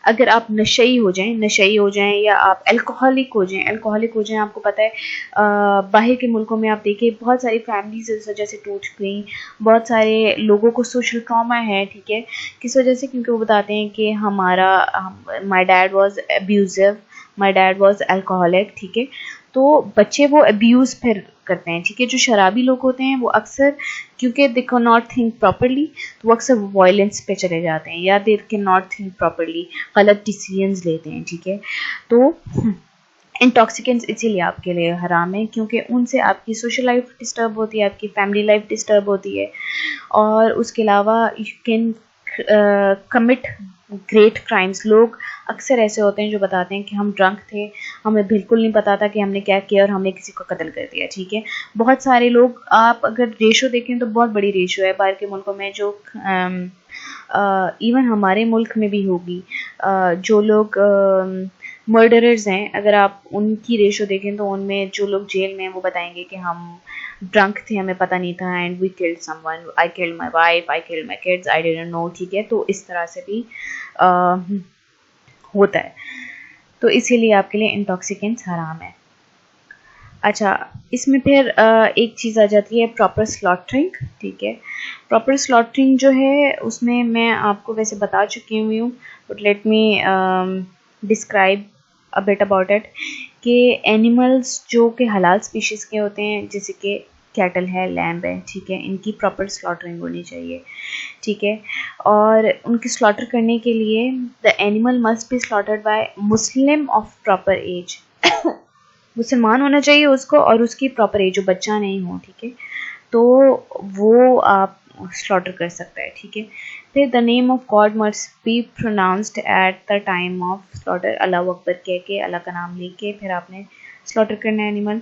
अगर आप नशेई हो जाएं या आप अल्कोहलिक हो जाएं, आपको पता है बाहर के मुल्कों में आप देखिए बहुत सारी फैमिलीज इस वजह से टूट गई, बहुत सारे लोगों को सोशल ट्रॉमा है, ठीक है। किस वजह से? क्योंकि वो बताते हैं कि my dad was abusive, my dad was alcoholic, ठीक है। तो बच्चे वो अब्यूज़ फिर करते हैं, ठीक है। जो शराबी लोग होते हैं वो अक्सर, क्योंकि they can not think properly, तो वो अक्सर वायलेंस पे चले जाते हैं, या they can not think properly, गलत डिसीजंस लेते हैं, ठीक है। तो इंटॉक्सिकेंट्स इसीलिए आपके लिए हराम है क्योंकि उनसे आपकी सोशल लाइफ डिस्टर्ब होती है, आपकी फैमिली लाइफ डिस्टर्ब होती है, और उसके अलावा you can commit great crimes. लोग अक्सर ऐसे होते हैं जो बताते हैं कि हम ड्रंक थे, हमें बिल्कुल नहीं पता था कि हमने क्या किया और हमने किसी को कत्ल कर दिया, ठीक है। बहुत सारे लोग, आप अगर रेशो देखें तो बहुत बड़ी रेशो है बाहर के मुल्कों में, जो इवन हमारे मुल्क में भी होगी। जो लोग मर्डरर्स हैं, अगर आप उनकी रेशो देखें तो उनमें जो लोग जेल में हैं वो बताएंगे कि हम ड्रंक थे, हमें पता नहीं था, and we killed someone, I killed my wife, I killed my kids, I didn't know, ठीक है। तो इस तरह से भी होता है, तो इसीलिए आपके लिए इंटॉक्सिकेंट्स हराम है। अच्छा, इसमें फिर एक चीज़ आ जाती है प्रॉपर स्लॉटरिंग, ठीक है। प्रॉपर स्लॉटरिंग जो है उसमें मैं आपको वैसे बता चुकी हुई हूँ, but let me describe a bit about it, कि एनिमल्स जो कि हलाल स्पीशीज़ के होते हैं, जैसे कि कैटल है, लैम्ब है, ठीक है, इनकी प्रॉपर स्लॉटरिंग होनी चाहिए, ठीक है। और उनकी स्लॉटर करने के लिए the animal must be slaughtered by Muslim of proper age, मुसलमान होना चाहिए उसको, और उसकी प्रॉपर एज, जो बच्चा नहीं हो, ठीक है, तो वो आप स्लॉटर कर सकता है, ठीक है। फिर the name of God must be pronounced at the time of slaughter, अल्लाह अकबर कह के, अल्लाह का नाम लेके फिर आपने स्लॉटर करना है animal.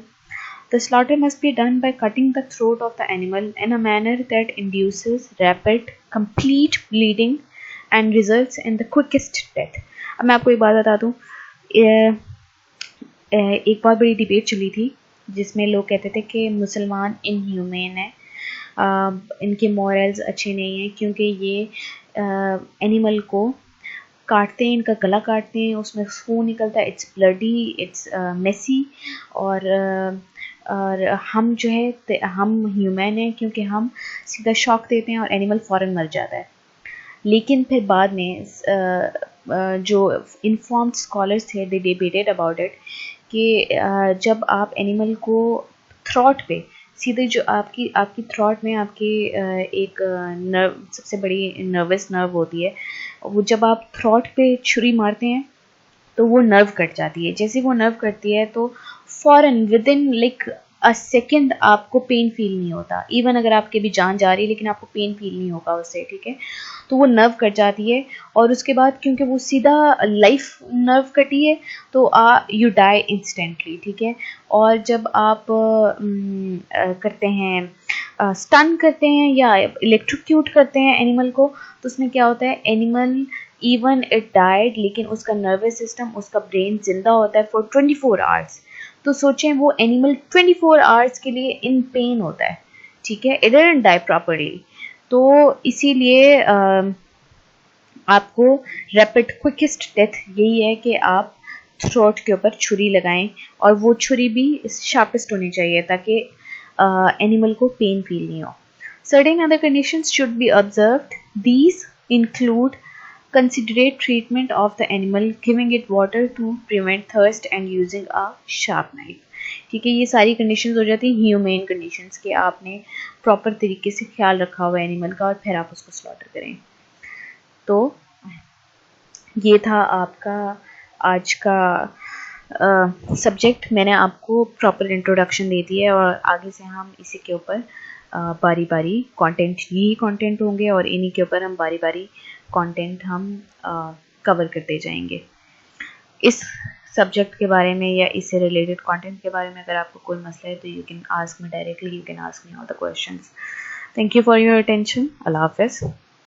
The slaughter must be done by cutting the throat of the animal in a manner that induces rapid, complete bleeding and results in the quickest death. अब मैं आपको एक बात बता दूँ, एक बहुत बड़ी डिबेट चली थी जिसमें लोग कहते थे कि मुसलमान इनह्यूमेन है, इनके मॉरल्स अच्छे नहीं हैं क्योंकि ये एनिमल को काटते हैं, इनका गला काटते हैं, उसमें खून निकलता है, इट्स ब्लडी, इट्स मेसी, और हम जो है हम ह्यूमन हैं क्योंकि हम सीधा शॉक देते हैं और एनिमल फ़ौरन मर जाता है। लेकिन फिर बाद में जो इन्फॉर्म्ड स्कॉलर्स थे दे डिबेटेड अबाउट इट कि जब आप एनिमल को थ्रॉट पे सीधे जो आपकी थ्रॉट में आपकी एक नर्व, सबसे बड़ी नर्वस नर्व होती है, वो जब आप थ्रॉट पे छुरी मारते हैं तो वो नर्व कट जाती है। जैसे वो नर्व कटती है तो फॉरन within like a second आपको पेन फील नहीं होता, इवन अगर आपके भी जान जा रही है लेकिन आपको पेन फील नहीं होगा उससे, ठीक है। तो वो नर्व कट जाती है और उसके बाद क्योंकि वो सीधा लाइफ नर्व कटी है तो यू डाई इंस्टेंटली, ठीक है। और जब आप करते हैं स्टन करते हैं या इलेक्ट्रोक्यूट करते हैं एनिमल को, तो उसमें क्या होता है, एनिमल इवन इट डाइड लेकिन उसका नर्वस सिस्टम, उसका ब्रेन जिंदा होता है फॉर 24 आवर्स। तो सोचें वो एनिमल 24 आवर्स के लिए इन पेन होता है, ठीक है, इट डिडंट डाई प्रॉपर्ली। तो इसीलिए आपको रैपिड क्विकेस्ट डेथ यही है कि आप थ्रोट के ऊपर छुरी लगाएं, और वो छुरी भी शार्पेस्ट होनी चाहिए ताकि एनिमल को पेन फील नहीं हो। Certain other conditions should be observed. These include considerate treatment of the animal, giving it water to prevent thirst and using a sharp knife. ठीक है, ये सारी कंडीशंस हो जाती हैं ह्यूमेन कंडीशंस के आपने प्रॉपर तरीके से ख्याल रखा हुआ एनिमल का और फिर आप उसको स्लॉटर करें। तो ये था आपका आज का सब्जेक्ट। मैंने आपको प्रॉपर इंट्रोडक्शन दे दी है और आगे से हम इसी के ऊपर बारी बारी कंटेंट, यही कंटेंट होंगे और इन्हीं के ऊपर हम बारी बारी कंटेंट हम कवर करते जाएंगे। इस सब्जेक्ट के बारे में या इससे रिलेटेड कंटेंट के बारे में अगर आपको कोई मसला है तो you can ask me directly, you can ask me all the questions. Thank you for your attention. अल्लाह हाफ़िज़।